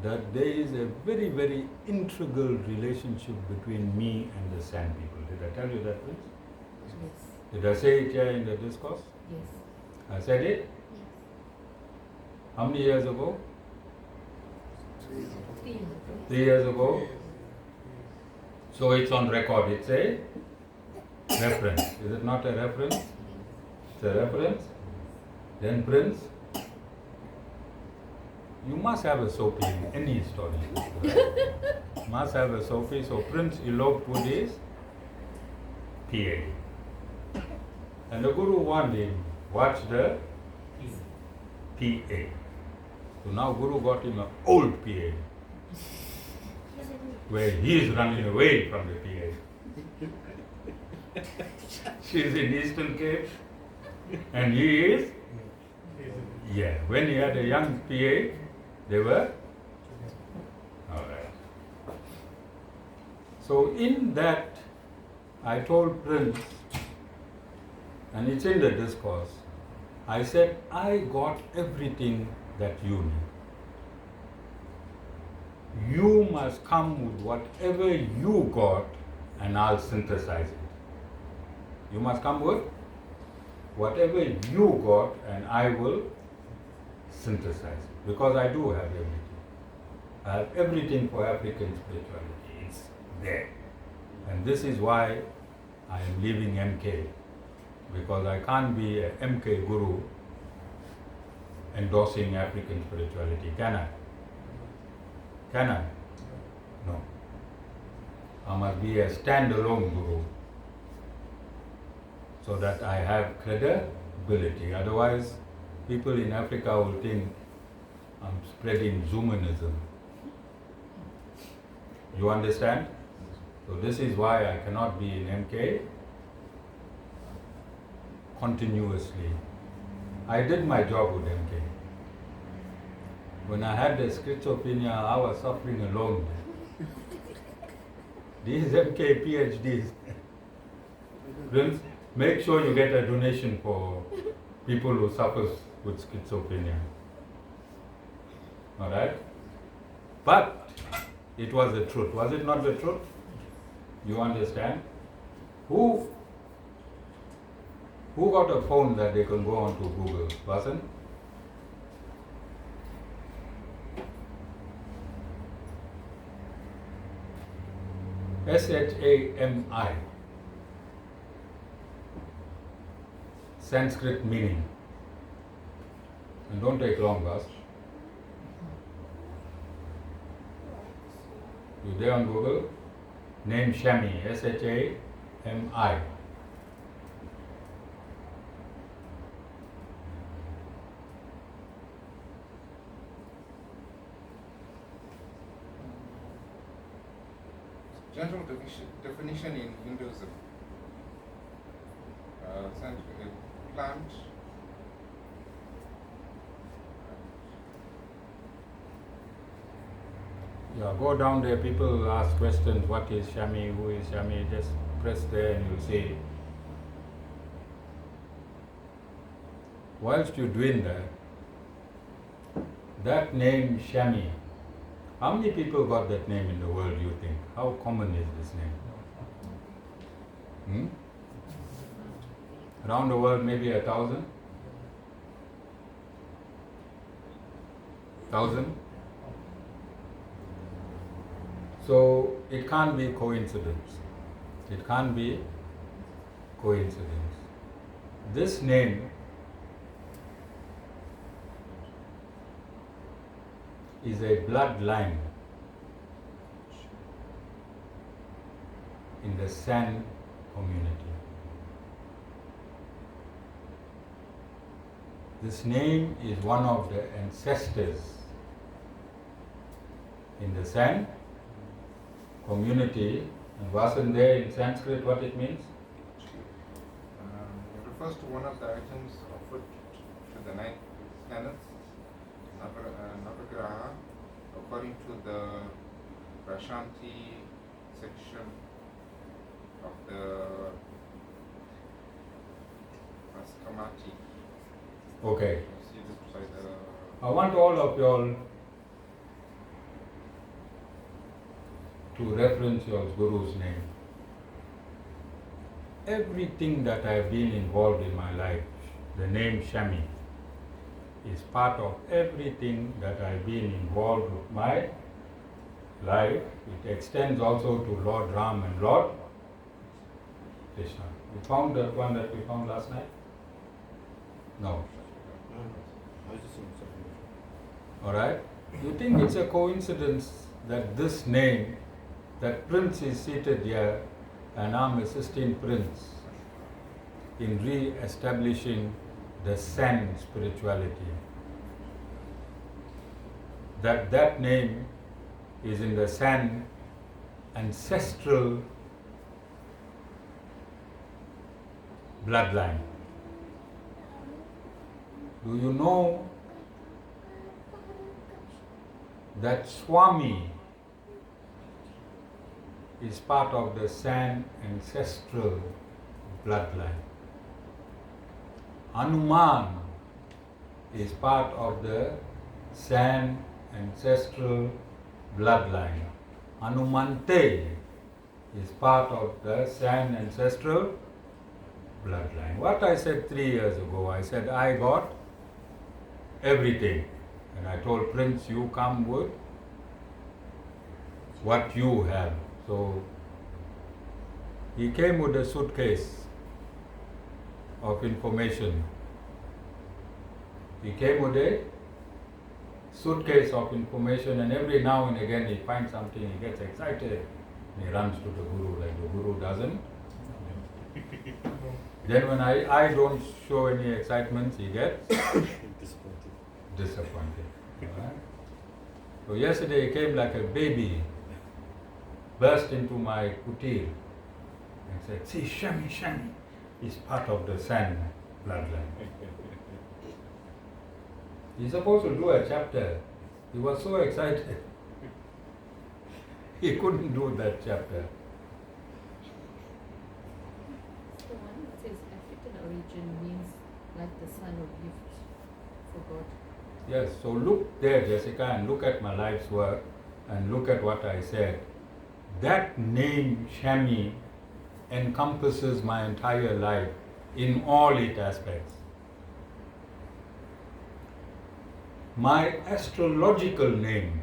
that there is a very, very integral relationship between me and the Sand people. Did I tell you that, Prince? Yes. Did I say it here in the discourse? Yes. I said it? Yes. How many years ago? 3 years. 3 years ago? So it's on record. It's a reference. Is it not a reference? It's a reference. Then Prince, you must have a soap in any story. Right? must have a Sophie. So Prince eloped with his PA. And the Guru warned him, watch the PA. So now Guru got him an old PA, where he is running away from the PA. She is in Eastern Cape, and he is, yeah. When he had a young PA, they were, all right. So in that, I told Prince, and it's in the discourse, I said, I got everything that you need. You must come with whatever you got, and I'll synthesize it. You must come with whatever you got, and I will synthesize it. Because I do have everything. I have everything for African spirituality. It's there. And this is why I am leaving MK. Because I can't be a MK Guru endorsing African spirituality. Can I? Can I? No. I must be a standalone Guru so that I have credibility. Otherwise, people in Africa will think I'm spreading Zoomanism. You understand? So this is why I cannot be in MK continuously. I did my job with MK. When I had the schizophrenia, I was suffering alone. These MK PhDs, Prince, make sure you get a donation for people who suffer with schizophrenia. All right? But it was the truth. Was it not the truth? You understand? Who got a phone that they can go on to Google? Wasn't? Shami. Sanskrit meaning. And don't take long, boss. You there on Google? Name Shami. Shami. General definition in Hinduism. Plant. Yeah, go down there. People ask questions. What is Shami? Who is Shami? Just press there and you'll see. Whilst you're doing that name Shami, how many people got that name in the world, you think? How common is this name? Around the world, maybe 1,000? 1,000? So it can't be coincidence. It can't be coincidence. This name is a bloodline in the San community. This name is one of the ancestors in the San community. And wasn't there in Sanskrit what it means? It refers to one of the items offered to the 9 planets, Navagraha, according to the Prashanti section of the Askamati. Okay. You see this beside the. I want all of y'all to reference your Guru's name. Everything that I have been involved in my life, the name Shami is part of everything that I've been involved with my life. It extends also to Lord Ram and Lord Krishna. You found that one that we found last night? No. Alright? You think it's a coincidence that this name That prince is seated here, and I'm assisting prince in re-establishing the Sen spirituality. That name is in the Sen ancestral bloodline. Do you know that Swami is part of the Sen ancestral bloodline? Hanuman is part of the Sen ancestral bloodline. Hanumante is part of the Sen ancestral bloodline. What I said 3 years ago, I said I got everything. And I told Prince, you come with what you have. So he came with a suitcase of information. He came with a suitcase of information, and every now and again he finds something, he gets excited, and he runs to the Guru like the Guru doesn't. Then when I don't show any excitement, he gets disappointed. Right? So yesterday he came like a baby, burst into my kutir and said, see, Shami is part of the Sen bloodline. He's supposed to do a chapter. He was so excited. He couldn't do that chapter. So when it says African origin means like the son of gift for God. Yes, so look there, Jessica, and look at my life's work and look at what I said. That name, Shami, encompasses my entire life in all its aspects. My astrological name,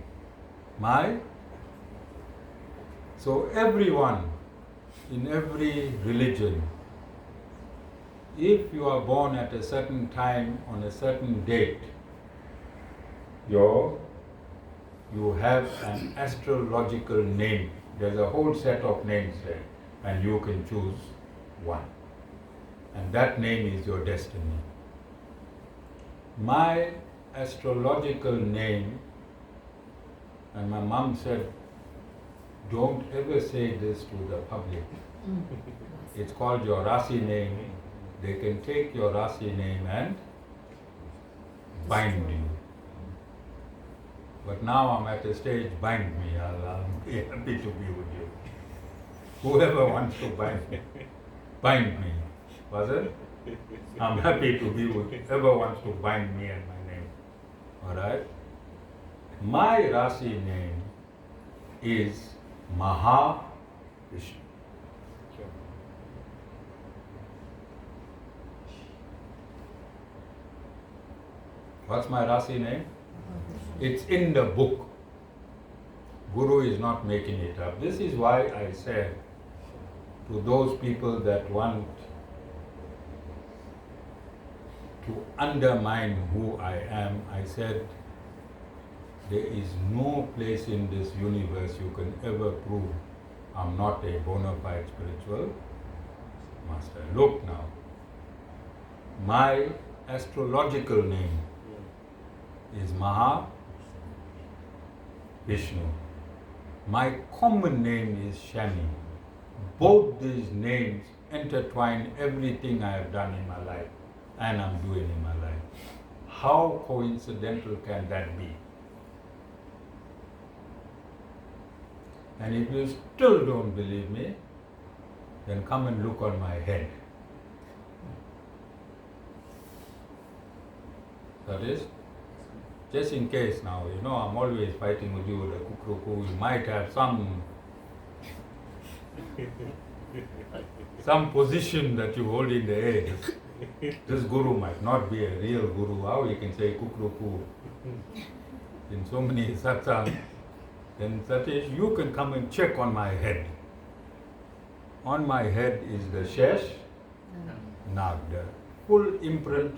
so everyone in every religion, if you are born at a certain time on a certain date, you have an astrological name. There's a whole set of names there, and you can choose one. And that name is your destiny. My astrological name, and my mom said, don't ever say this to the public. It's called your Rasi name. They can take your Rasi name and bind you. But now I'm at a stage, bind me. I'll be happy to be with you. Whoever wants to bind me. Was it? I'm happy to be with whoever wants to bind me and my name. Alright? My Rasi name is Maha Vishnu. What's my Rasi name? It's in the book. Guru is not making it up. This is why I said to those people that want to undermine who I am, I said, there is no place in this universe you can ever prove I'm not a bona fide spiritual master. Look now, my astrological name is Maha Vishnu. My common name is Shami. Both these names intertwine everything I have done in my life and I'm doing in my life. How coincidental can that be? And if you still don't believe me, then come and look on my head. That is, just in case now, I'm always fighting with you with the kukruku. You might have some position that you hold in the air. This guru might not be a real guru. How you can say kukruku in so many satsang? Then Satish, you can come and check on my head. On my head is the Shesh Nag, the full imprint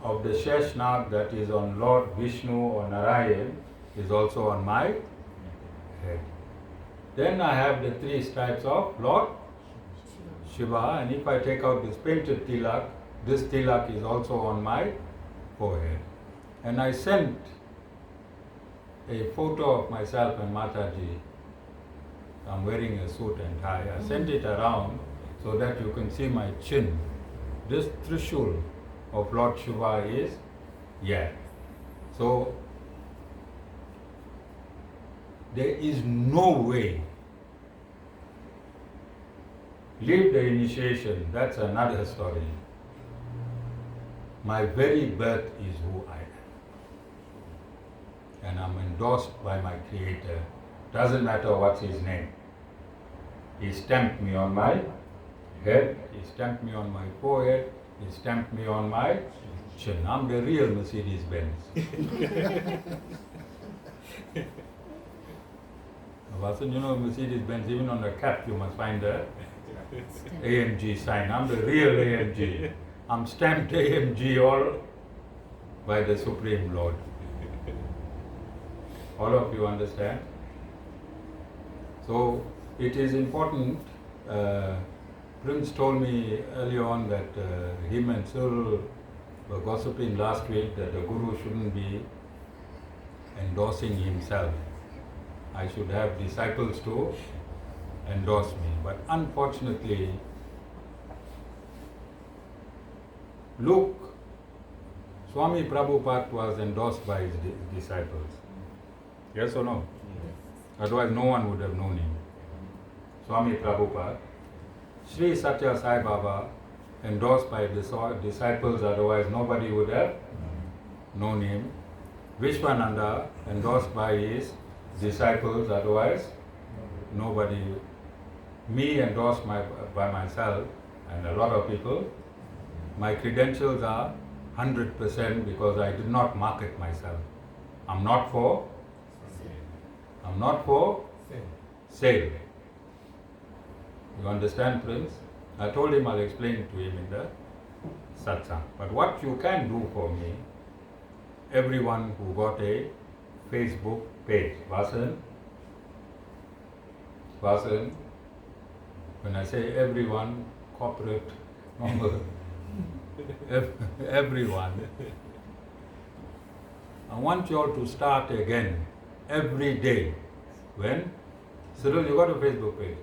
of the Shesh Nag that is on Lord Vishnu or Narayan is also on my head. Then I have the 3 stripes of Lord Shiva. Shiva, and if I take out this painted tilak, this tilak is also on my forehead. And I sent a photo of myself and Mataji. I'm wearing a suit and tie. I sent it around so that you can see my chin. This Trishul of Lord Shiva is here. So there is no way. Leave the initiation, that's another story. My very birth is who I am. And I'm endorsed by my Creator. Doesn't matter what's his name. He stamped me on my head, he stamped me on my forehead, he stamped me on my chin. I'm the real Mercedes Benz. Vasan, you know Mercedes Benz, even on the cap you must find the AMG sign. I'm the real AMG. I'm stamped AMG all by the Supreme Lord. All of you understand? So it is important. Prince told me earlier on that him and Cyril were gossiping last week that the Guru shouldn't be endorsing himself. I should have disciples to endorse me. But unfortunately, look, Swami Prabhupada was endorsed by his disciples. Yes or no? Otherwise, no one would have known him. Swami Prabhupada. Sri Satya Sai Baba, endorsed by disciples, otherwise nobody would have known him. Vishwananda, endorsed by his disciples, otherwise nobody. Me endorsed by myself and a lot of people. My credentials are 100% because I did not market myself. I'm not for sale. You understand, Prince? I told him I'll explain it to him in the satsang. But what you can do for me, everyone who got a Facebook page, Vasan, when I say everyone, corporate, normal, everyone, I want you all to start again every day. When? Cyril, you got a Facebook page?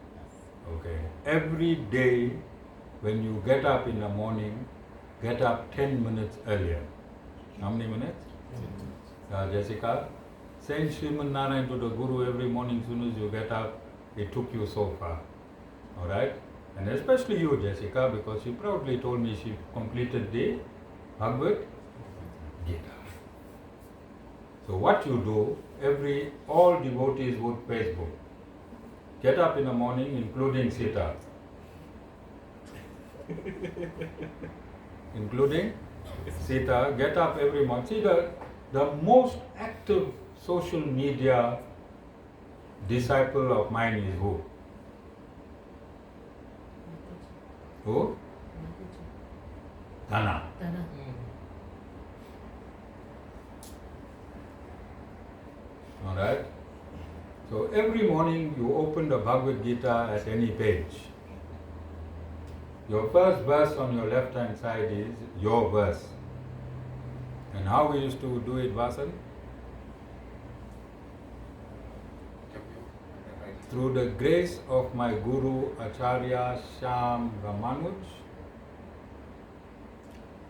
Okay. Every day when you get up in the morning, get up 10 minutes earlier. How many minutes? Jessica, saying Sriman Narayan to the Guru every morning as soon as you get up, it took you so far. Alright? And especially you, Jessica, because she proudly told me she completed the Bhagavad Gita. So what you do, all devotees would Facebook. Get up in the morning, including Sita. Including Sita, get up every morning. See, the most active social media disciple of mine is who? Who? Dana. Alright? So every morning you open the Bhagavad Gita at any page. Your first verse on your left hand side is your verse. And how we used to do it, Vasan? Through the grace of my Guru Acharya Shyam Ramanuj,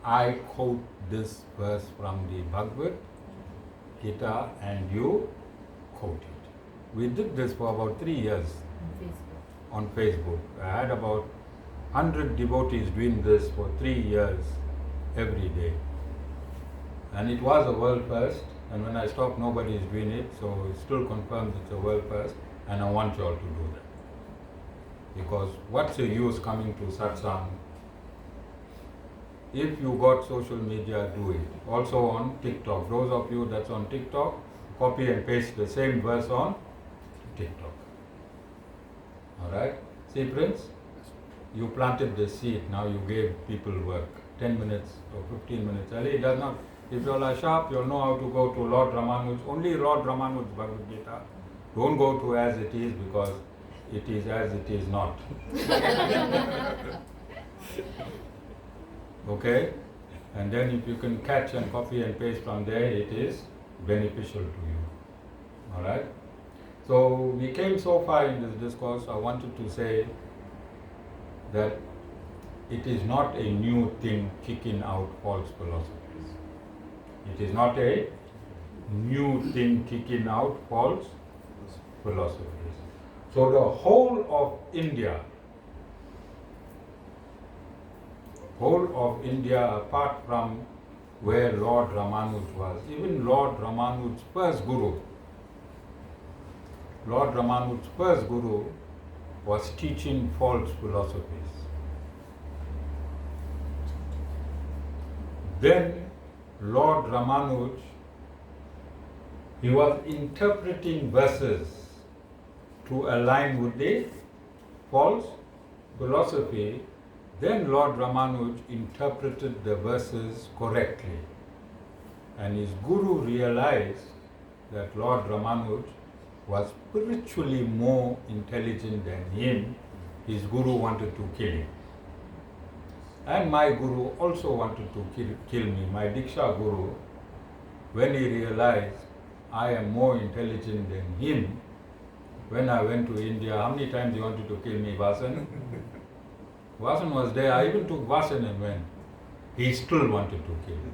I quote this verse from the Bhagavad Gita and you quote it. We did this for about 3 years on Facebook. I had about 100 devotees doing this for 3 years every day. And it was a world first, and when I stopped, nobody is doing it, so it still confirms it's a world first, and I want you all to do that. Because what's the use coming to satsang? If you got social media, do it. Also on TikTok. Those of you that's on TikTok, copy and paste the same verse on TikTok. Alright? See, Prince? You planted the seed, now you gave people work. 10 minutes or 15 minutes early. It does not. If you all are sharp, you'll know how to go to Lord Ramanuj. Only Lord Ramanuj Bhagavad Gita. Don't go to as it is, because it is as it is not. Okay? And then if you can catch and copy and paste from there, it is beneficial to you. Alright? So we came so far in this discourse, I wanted to say that it is not a new thing kicking out false philosophies. It is not a new thing kicking out false philosophies. So the whole of India, apart from where Lord Ramanuj was, even Lord Ramanuj's first guru was teaching false philosophies. Then Lord Ramanuj, he was interpreting verses to align with the false philosophy. Then Lord Ramanuj interpreted the verses correctly. And his guru realized that Lord Ramanuj was spiritually more intelligent than him. His guru wanted to kill him. And my guru also wanted to kill me. My Diksha guru, when he realized I am more intelligent than him, when I went to India, how many times he wanted to kill me, Vasan? Vasan was there. I even took Vasan and went. He still wanted to kill me.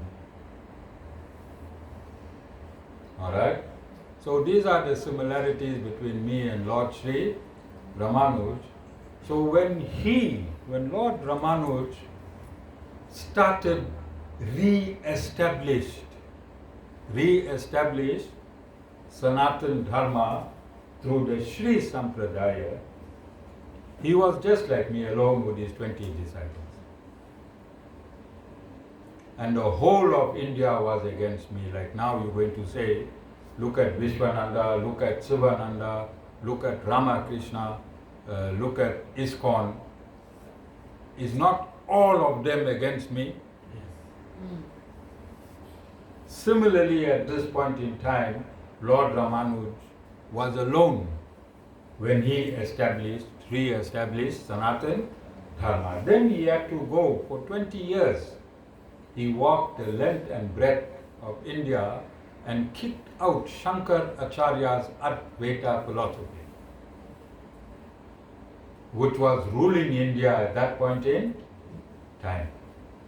Alright? So these are the similarities between me and Lord Sri Ramanuj. So when Lord Ramanuj started re-established Sanatan Dharma through the Sri Sampradaya, he was just like me along with his 20 disciples. And the whole of India was against me. Like now you're going to say, look at Vishwananda, look at Sivananda, look at Ramakrishna, look at ISKCON. Is not all of them against me? Similarly, at this point in time, Lord Ramanuj was alone when he re-established Sanatan Dharma. Then he had to go for 20 years. He walked the length and breadth of India and kicked out Shankar Acharya's Advaita philosophy, which was ruling India at that point in time.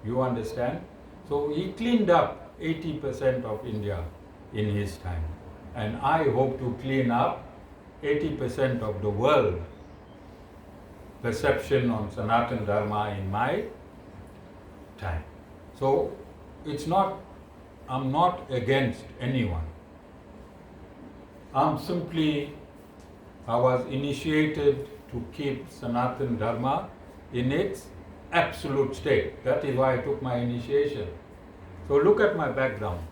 You understand? So he cleaned up 80% of India in his time. And I hope to clean up 80% of the world perception on Sanatan Dharma in my time. So I'm not against anyone. I was initiated to keep Sanatan Dharma in its absolute state. That is why I took my initiation. So look at my background.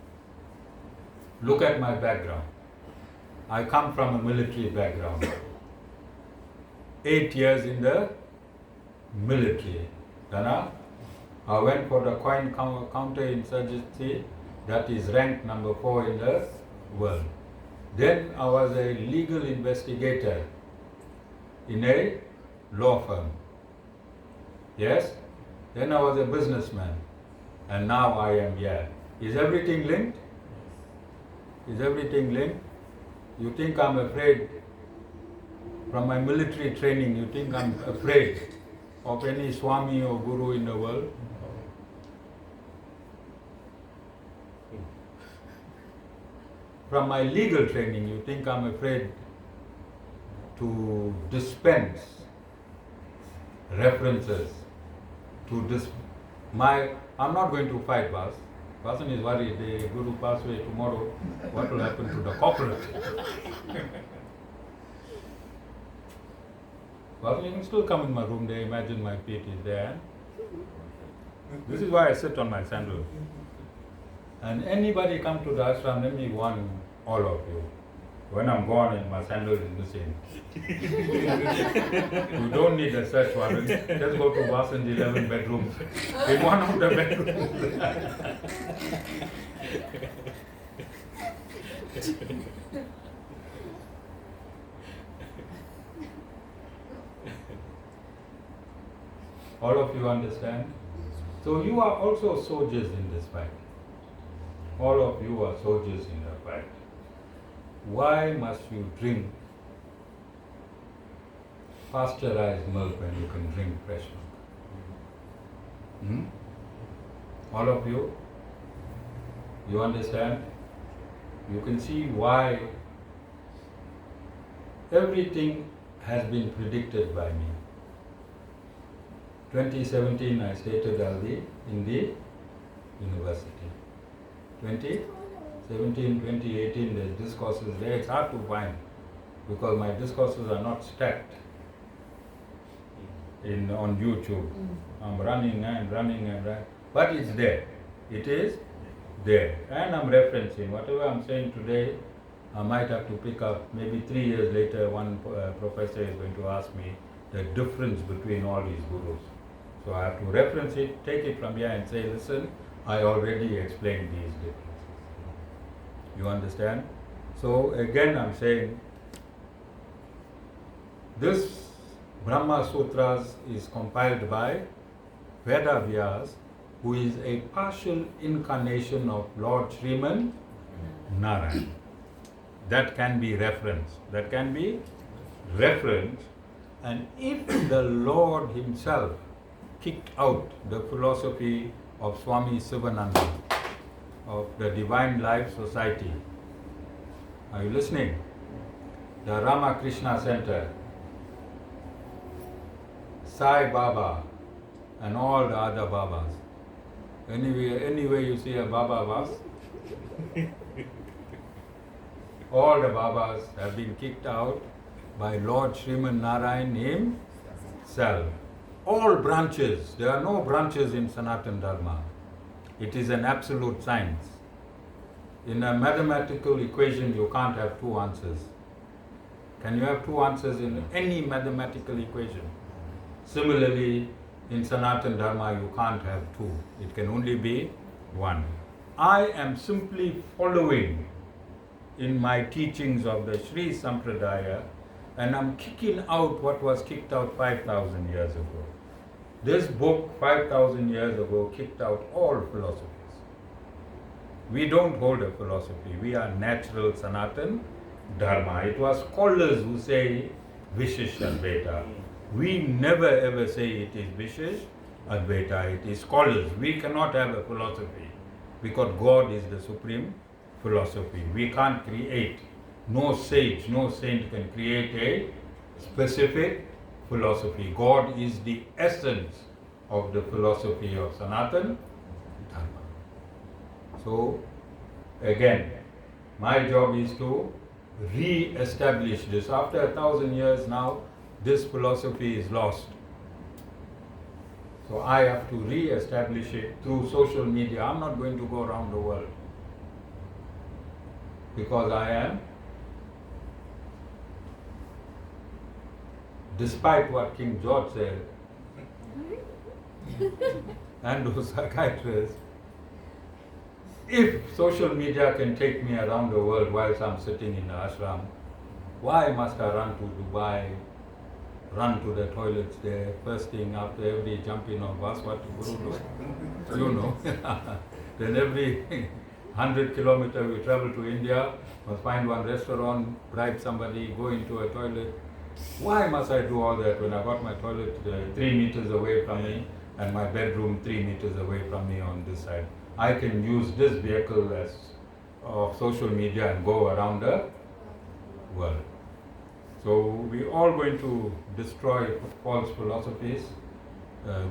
I come from a military background. 8 years in the military. I went for the coin counterinsurgency, that is ranked number 4 in the world. Then I was a legal investigator in a law firm. Yes? Then I was a businessman. And now I am here. Is everything linked? You think I'm afraid? From my military training, you think I'm afraid of any Swami or Guru in the world? From my legal training, you think I'm afraid to dispense references to I'm not going to fight Vas. Vasan is worried, the Guru pass away tomorrow, what will happen to the corporate? Vasan, you can still come in my room, they imagine my feet is there. This is why I sit on my sandal. And anybody come to the ashram, let me warn all of you. When I'm gone and my sandal is missing, you don't need a search warrant. Just go to Vasan's 11 bedrooms. In one of the bedrooms. All of you understand? So you are also soldiers in this fight. All of you are soldiers in the fight. Why must you drink pasteurized milk when you can drink fresh milk? All of you? You understand? You can see why everything has been predicted by me. 2017 I stated I'll be in the university. 2017, 2018 there's discourses there. It's hard to find because my discourses are not stacked on YouTube. I'm running and running, but it's there. It is there. And I'm referencing whatever I'm saying today. I might have to pick up maybe 3 years later. One professor is going to ask me the difference between all these gurus. So I have to reference it, take it from here and say, listen, I already explained these differences. You understand? So again I'm saying, this Brahma Sutras is compiled by Veda Vyas, who is a partial incarnation of Lord Sriman Narayan. That can be referenced. That can be referenced. And if the Lord himself kicked out the philosophy of Swami Sivananda, of the Divine Life Society, are you listening? The Ramakrishna Center, Sai Baba, and all the other Babas. Anywhere you see a Baba was, all the Babas have been kicked out by Lord Sriman Narayan himself. All branches, there are no branches in Sanatana Dharma. It is an absolute science. In a mathematical equation, you can't have two answers. Can you have two answers in any mathematical equation? Similarly, in Sanatana Dharma, you can't have two. It can only be one. I am simply following in my teachings of the Sri Sampradaya, and I'm kicking out what was kicked out 5,000 years ago. This book, 5,000 years ago, kicked out all philosophies. We don't hold a philosophy. We are natural Sanatana Dharma. It was scholars who say Vishish Advaita. We never ever say it is Vishish Advaita. It is scholars. We cannot have a philosophy because God is the supreme philosophy. We can't create. No sage, no saint can create a specific philosophy. God is the essence of the philosophy of Sanatana Dharma. So, again, my job is to re-establish this. After 1,000 years now, this philosophy is lost. So I have to re-establish it through social media. I'm not going to go around the world because I am, despite what King George said, and those psychiatrists, if social media can take me around the world whilst I'm sitting in the ashram, why must I run to Dubai, run to the toilets there, first thing after every jumping of bus, what the Guru do? You know. Then every 100 kilometers we travel to India, must find one restaurant, bribe somebody, go into a toilet. Why must I do all that when I got my toilet 3 meters away from me and my bedroom 3 meters away from me on this side? I can use this vehicle as of social media and go around the world. So we all going to destroy false philosophies.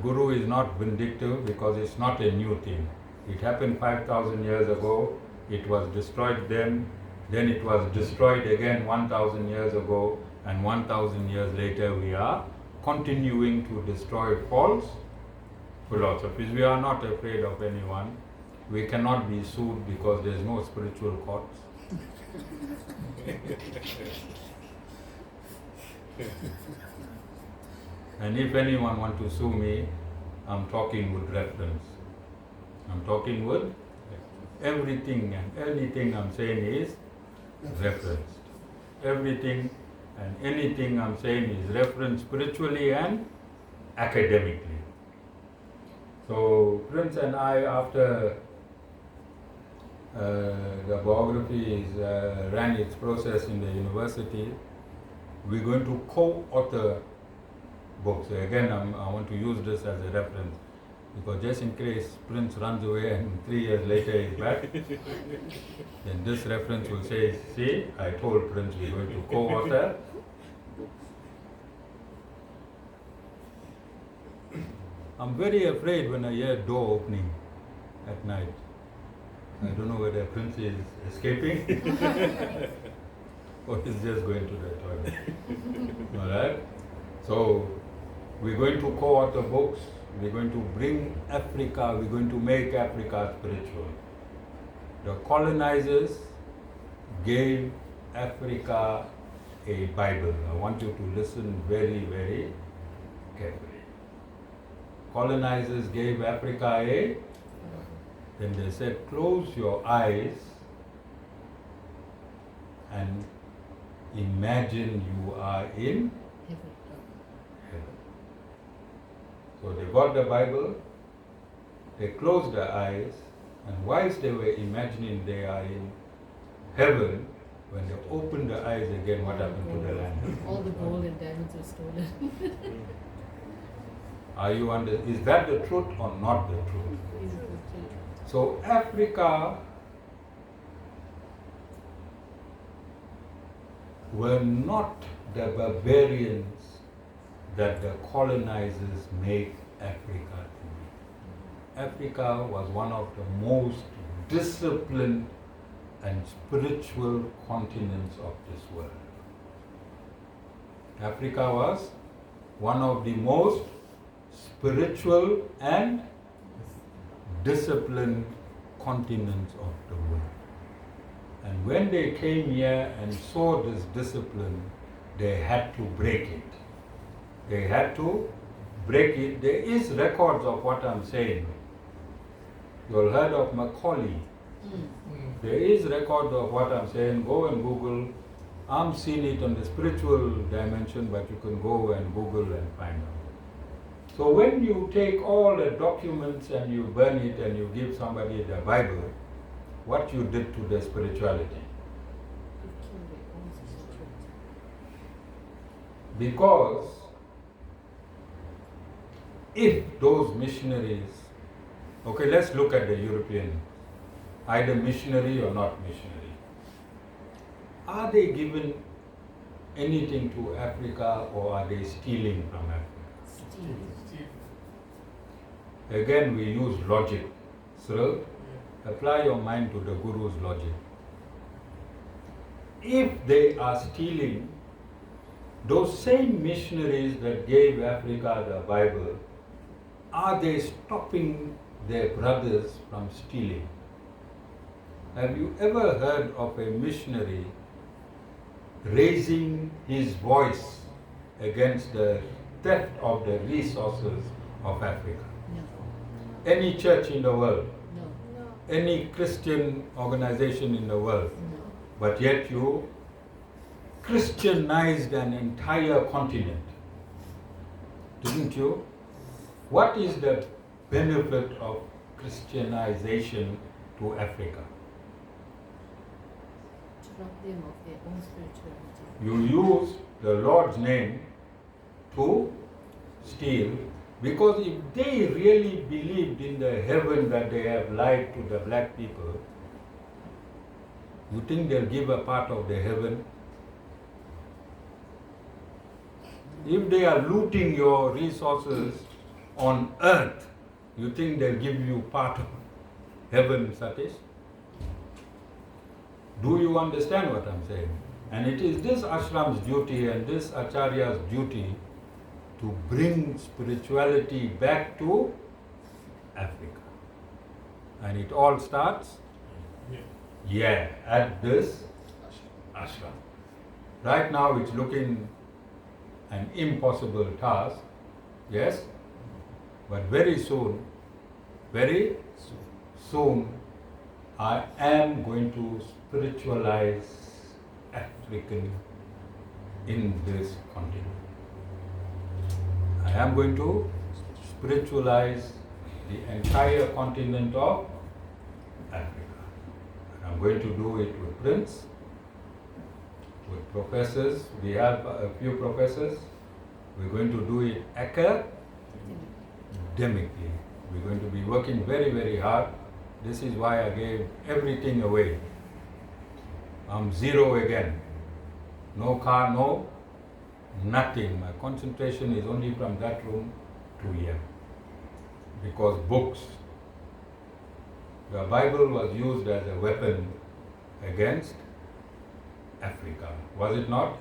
Guru is not vindictive because it's not a new thing. It happened 5,000 years ago. It was destroyed then it was destroyed again 1,000 years ago, and 1,000 years later we are continuing to destroy false philosophies. We are not afraid of anyone. We cannot be sued because there is no spiritual courts. And if anyone want to sue me, I'm talking with reference. I'm talking with everything and anything I'm saying is referenced. Everything and anything I'm saying is referenced spiritually and academically. So Prince and I, after the biography ran its process in the university, we're going to co-author books. Again, I want to use this as a reference because just in case Prince runs away and 3 years later he's back, then this reference will say, see, I told Prince we're going to co-author. I'm very afraid when I hear door opening at night. I don't know whether Prince is escaping or he's just going to the toilet. Alright? So, we're going to co-author books, we're going to bring Africa, we're going to make Africa spiritual. The colonizers gave Africa a Bible. I want you to listen very, very carefully. Colonizers gave Africa a, then they said, close your eyes and imagine you are in heaven. So they got the Bible, they closed their eyes, and whilst they were imagining they are in heaven, when they opened their eyes again, what happened to the land? All the gold and diamonds were stolen. Are you is that the truth or not the truth? Is it okay? So Africa were not the barbarians that the colonizers make Africa to be. Africa was one of the most disciplined and spiritual continents of this world. Africa was one of the most spiritual and disciplined continents of the world. And when they came here and saw this discipline, they had to break it. They had to break it. There is records of what I'm saying. You all heard of Macaulay. There is record of what I'm saying. Go and Google. I'm seeing it on the spiritual dimension, but you can go and Google and find out. So when you take all the documents and you burn it and you give somebody the Bible, what you did to the spirituality? Because if those missionaries, okay, let's look at the European, either missionary or not missionary. Are they given anything to Africa or are they stealing from Africa? Again, we use logic. So, apply your mind to the Guru's logic. If they are stealing, those same missionaries that gave Africa the Bible, are they stopping their brothers from stealing? Have you ever heard of a missionary raising his voice against the theft of the resources of Africa? No. Any church in the world, No. any Christian organization in the world, No. but yet you Christianized an entire continent, didn't you? What is the benefit of Christianization to Africa? To rob them of their own spirituality. You use the Lord's name to steal, because if they really believed in the heaven that they have lied to the black people, you think they'll give a part of the heaven? If they are looting your resources on earth, you think they'll give you part of heaven, Satish? Do you understand what I'm saying? And it is this ashram's duty and this acharya's duty to bring spirituality back to Africa. And it all starts at this ashram. Right now it's looking an impossible task, yes? But very soon, I am going to spiritualize African in this continent. I am going to spiritualize the entire continent of Africa. And I'm going to do it with Prince, with professors. We have a few professors. We're going to do it academically. We're going to be working very, very hard. This is why I gave everything away. I'm zero again. No car, no nothing. My concentration is only from that room to here. Because books, the Bible was used as a weapon against Africa, was it not?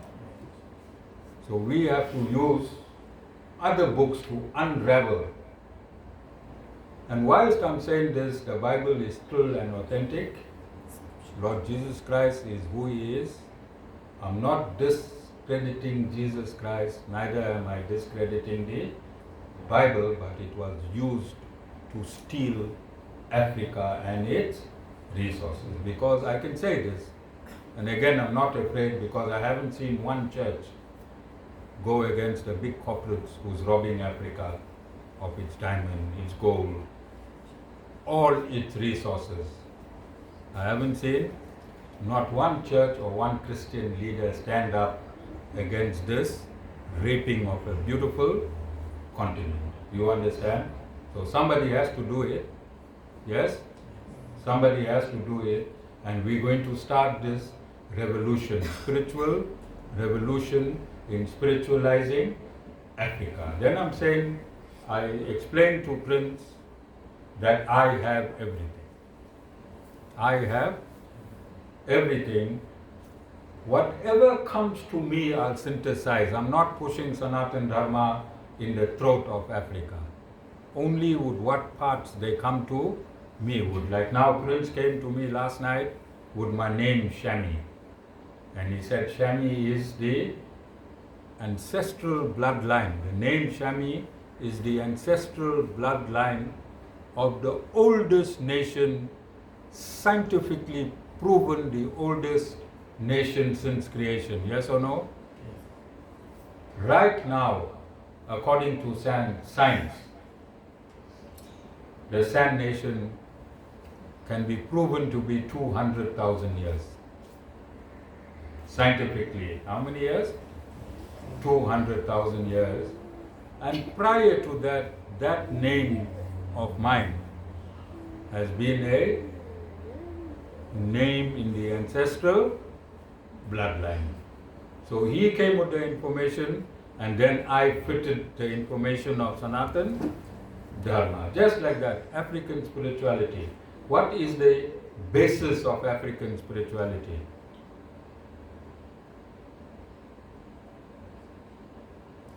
So we have to use other books to unravel. And whilst I'm saying this, the Bible is true and authentic. Lord Jesus Christ is who He is. I'm not discrediting Jesus Christ, neither am I discrediting the Bible, but it was used to steal Africa and its resources. Because I can say this, and again I'm not afraid because I haven't seen one church go against the big corporates who's robbing Africa of its diamond, its gold, all its resources. I haven't seen not one church or one Christian leader stand up against this raping of a beautiful continent. You understand? So somebody has to do it. Yes? Somebody has to do it, and we're going to start this revolution, spiritual revolution in spiritualizing Africa. Then I'm saying, I explained to Prince that I have everything. I have everything. Whatever comes to me, I'll synthesize. I'm not pushing Sanatan Dharma in the throat of Africa. Only with what parts they come to me would. Like now, Prince came to me last night with my name Shami. And he said Shami is the ancestral bloodline. The name Shami is the ancestral bloodline of the oldest nation, scientifically proven the oldest nation since creation. Yes or no? Yes. Right now, according to science, the San Nation can be proven to be 200,000 years. Scientifically, how many years? 200,000 years. And prior to that, that name of mine has been a name in the ancestral bloodline. So he came with the information, and then I fitted the information of Sanatan Dharma. Just like that, African spirituality. What is the basis of African spirituality?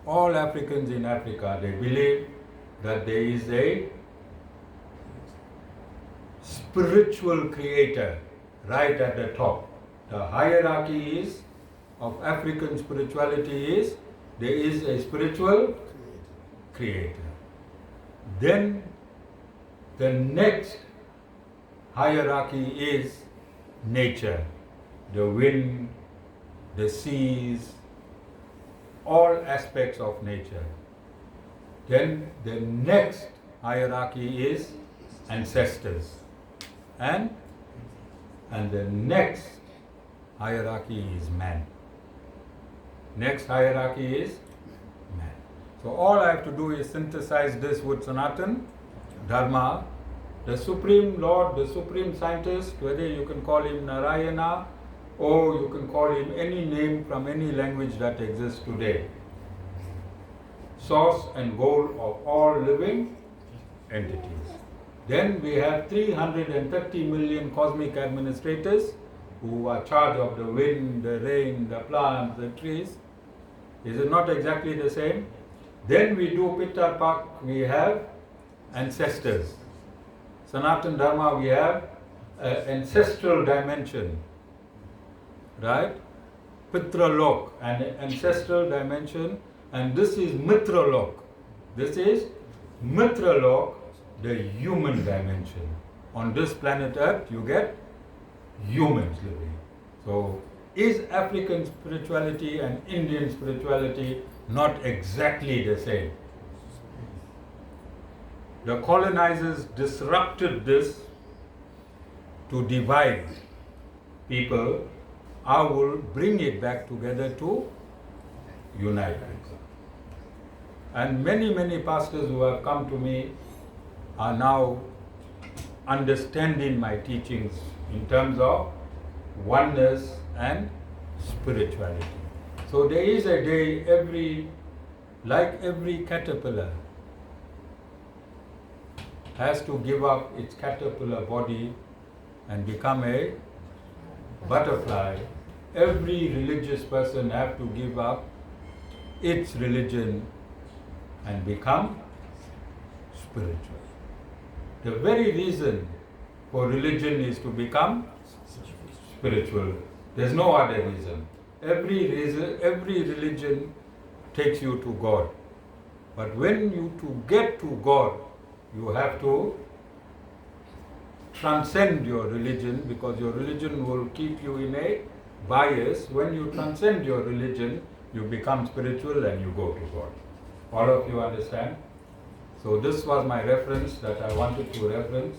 All Africans in Africa, they believe that there is a spiritual creator right at the top. The hierarchy is of African spirituality is there is a spiritual creator. Then the next hierarchy is nature, the wind, the seas, all aspects of nature. Then the next hierarchy is ancestors, and the next hierarchy is man. Next hierarchy is man. So all I have to do is synthesize this with Sanatan Dharma. The Supreme Lord, the Supreme Scientist, whether you can call him Narayana or you can call him any name from any language that exists today. Source and goal of all living entities. Then we have 330 million cosmic administrators who are charged of the wind, the rain, the plants, the trees. Is it not exactly the same? Then we do Pitta Pak, we have ancestors. Sanatan Dharma, we have ancestral dimension. Right? Pitra Lok, an ancestral dimension, and this is Mitra Lok. This is Mitra Lok, the human dimension. On this planet Earth, you get humans living. So, is African spirituality and Indian spirituality not exactly the same? The colonizers disrupted this to divide people. I will bring it back together to unite people. And many, many pastors who have come to me are now understanding my teachings in terms of oneness and spirituality. So there is a day like every caterpillar has to give up its caterpillar body and become a butterfly. Every religious person have to give up its religion and become spiritual. The very reason for religion is to become spiritual. There's no other reason. Every religion takes you to God. But when you to get to God, you have to transcend your religion, because your religion will keep you in a bias. When you transcend your religion, you become spiritual and you go to God. All of you understand? So this was my reference that I wanted to reference,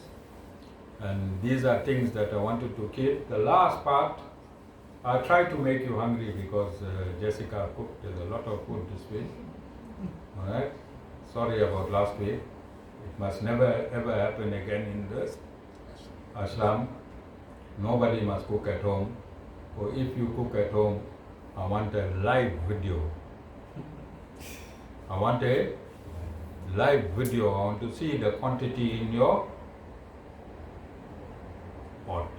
and these are things that I wanted to keep. The last part, I tried to make you hungry because Jessica cooked. There's a lot of food this week. All right? Sorry about last week. It must never ever happen again in this ashram. Nobody must cook at home. Or if you cook at home, I want a live video. I want a live video. I want to see the quantity in your pot.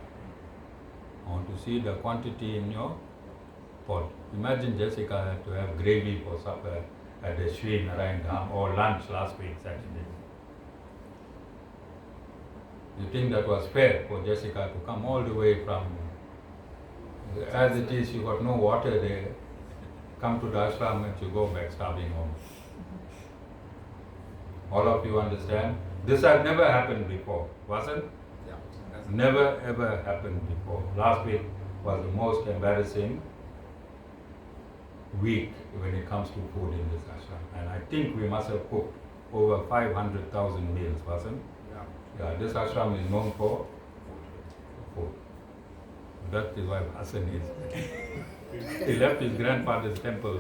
I want to see the quantity in your pot. Imagine Jessica had to have gravy for supper at the Sri Narayan Dham, or lunch last week, Saturday. You think that was fair for Jessica to come all the way from, as it is, she got no water there, come to the ashram and she go back starving home. All of you understand? This had never happened before, wasn't? Yeah. Never ever happened before. Last week was the most embarrassing week when it comes to food in this ashram. And I think we must have cooked over 500,000 meals, wasn't? Yeah, this ashram is known for food. That is why Hassan is. He left his grandfather's temple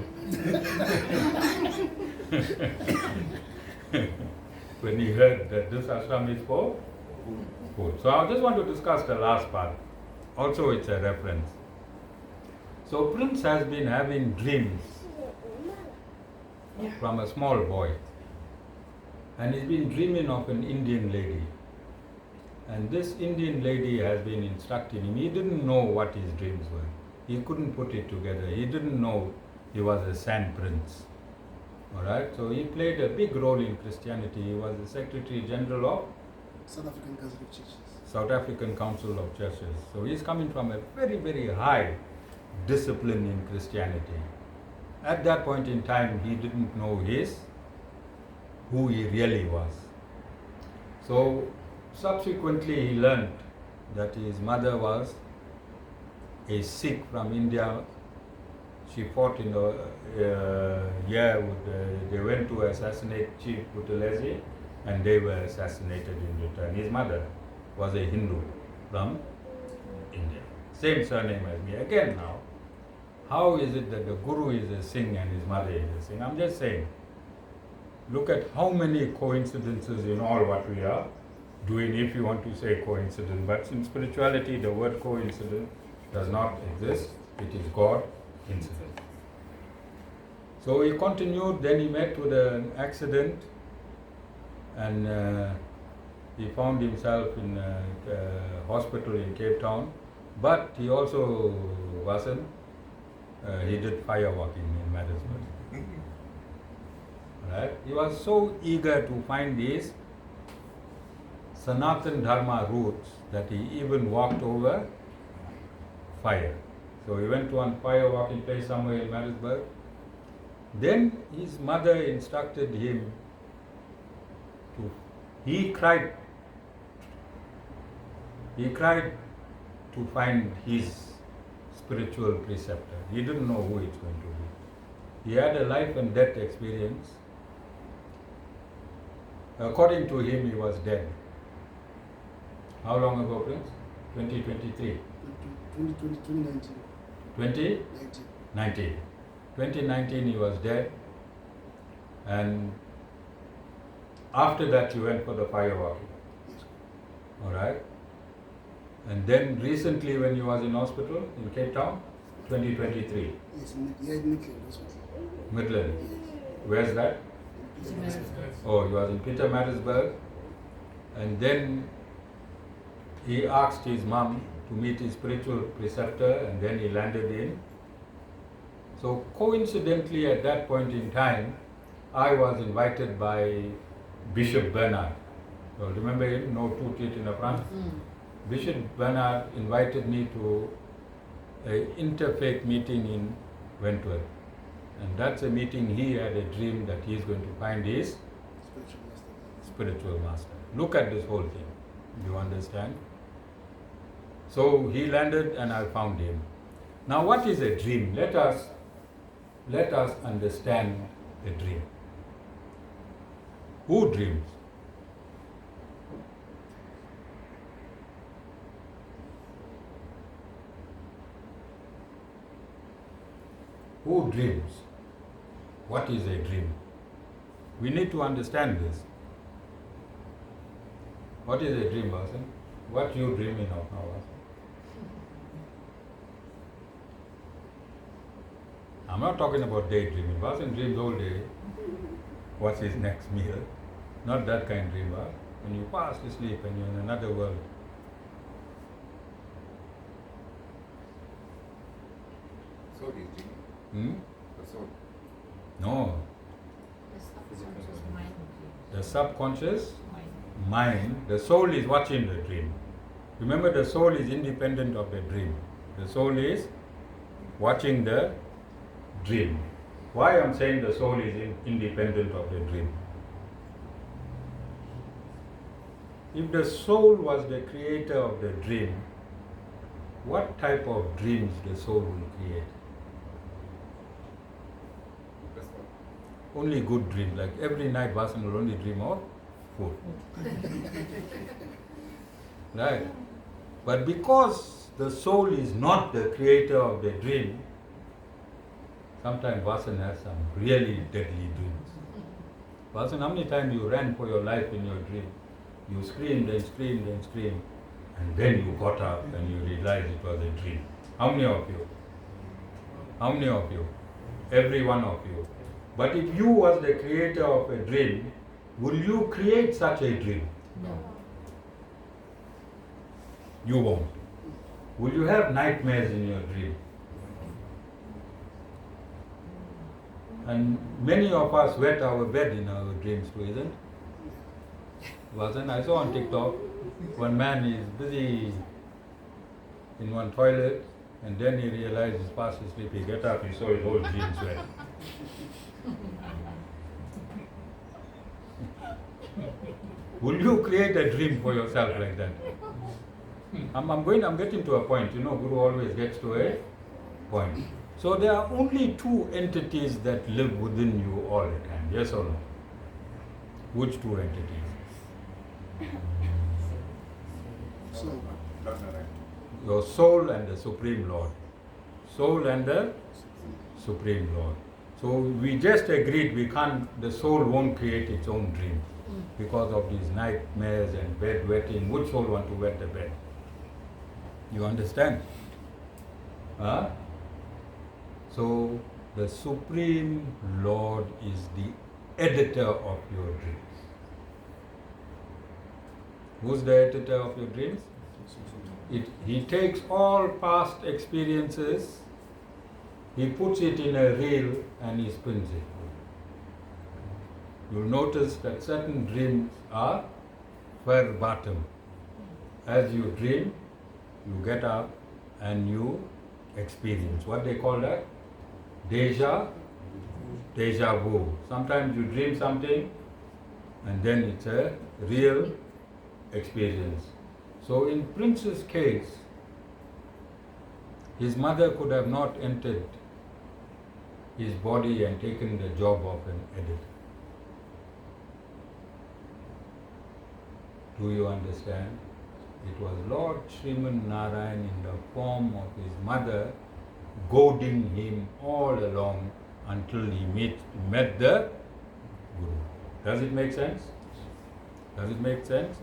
when he heard that this ashram is for food. So I just want to discuss the last part. Also, it's a reference. So Prince has been having dreams from a small boy. And he's been dreaming of an Indian lady. And this Indian lady has been instructing him. He didn't know what his dreams were. He couldn't put it together. He didn't know he was a sand prince. Alright, so he played a big role in Christianity. He was the Secretary General of South African Council of Churches. South African Council of Churches. So he's coming from a very, very high discipline in Christianity. At that point in time, he didn't know who he really was. So subsequently, he learned that his mother was a Sikh from India. She fought in the year with they went to assassinate Chief Buthelezi, and they were assassinated in return. His mother was a Hindu from India. Same surname as me. Again now, how is it that the Guru is a Singh and his mother is a Singh? I'm just saying, look at how many coincidences in all what we are doing, if you want to say coincidence. But in spirituality, the word coincidence does not exist. It is God incident. So he continued, then he met with an accident, and he found himself in a hospital in Cape Town. But he also wasn't, he did firewalking in Madisburg. Right? He was so eager to find his Sanatan Dharma roots that he even walked over fire. So he went to one fire walking place somewhere in Madisburg. Then his mother instructed him to, he cried to find his spiritual preceptor. He didn't know who it's going to be. He had a life and death experience. According to him, he was dead. How long ago, Prince? 2023. 2019. 2019. 2019 he was dead. And after that he went for the firewalking. Yes. Alright? And then recently when he was in hospital in Cape Town, 2023. Yes, he had Midland Hospital. Midland. Yes. Where's that? Yes. Oh, he was in Peter Marisburg. And then he asked his mom to meet his spiritual preceptor, and then he landed in. So coincidentally at that point in time, I was invited by Bishop Bernard. So remember him? No two teeth in the front. Bishop Bernard invited me to an interfaith meeting in Wentworth. And that's a meeting he had a dream that he's going to find his Spiritual master. spiritual master. Look at this whole thing. You understand? So he landed and I found him. Now what is a dream? Let us understand a dream. Who dreams? Who dreams? What is a dream? We need to understand this. What is a dream, Vasan? What you dreaming of now, Vasan? I'm not talking about daydreaming. Vasan dreams all day. What's his next meal? Not that kind of dream, Vasan. When you fast asleep and you're in another world. Soul is dreaming. Hmm? The soul. No. The subconscious mind. The subconscious Mind. mind, the soul is watching the dream. Remember, the soul is independent of the dream. The soul is watching the dream. Why I'm saying the soul is independent of the dream? If the soul was the creator of the dream, what type of dreams the soul will create? That's what. Only good dreams. Like every night Vasan will only dream of food. Right? But because the soul is not the creator of the dream, sometimes Vasan has some really deadly dreams. Vasan, how many times you ran for your life in your dream? You screamed and screamed and screamed, and then you got up and you realized it was a dream. How many of you? How many of you? Every one of you. But if you was the creator of a dream, will you create such a dream? No. You won't. Will you have nightmares in your dream? And many of us wet our bed in our dreams too, isn't it? Wasn't I saw on TikTok one man is busy in one toilet and then he realized he's fast asleep. He get up, he saw his whole jeans wet. Will you create a dream for yourself like that? I'm getting to a point. You know, Guru always gets to a point. So there are only two entities that live within you all the time. Yes or no? Which two entities? So, Lord Narayan. Your soul and the Supreme Lord. Soul and the Supreme Lord. So we just agreed the soul won't create its own dream because of these nightmares and bed wetting. Which soul want to wet the bed? You understand? Huh? So the Supreme Lord is the editor of your dreams. Who's the editor of your dreams? He takes all past experiences, he puts it in a reel and he spins it. You'll notice that certain dreams are verbatim. As you dream, you get up and you experience. What they call that? Deja vu. Sometimes you dream something and then it's a real experience. So in Prince's case, his mother could have not entered his body and taken the job of an editor. Do you understand? It was Lord Sriman Narayan in the form of his mother goading him all along until he met the Guru. Does it make sense? Does it make sense?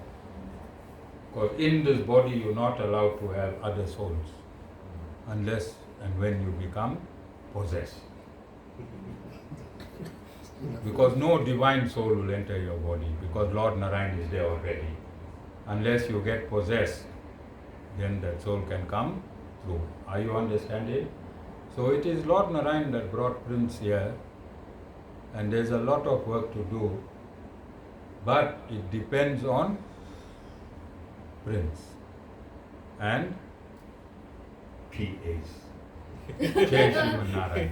Because in this body you're not allowed to have other souls unless and when you become possessed. Because no divine soul will enter your body because Lord Narayan is there already. Unless you get possessed, then that soul can come through. Are you understanding? So it is Lord Narayan that brought Prince here, and there's a lot of work to do, but it depends on Prince and PAs. Jai Sriman Narayan.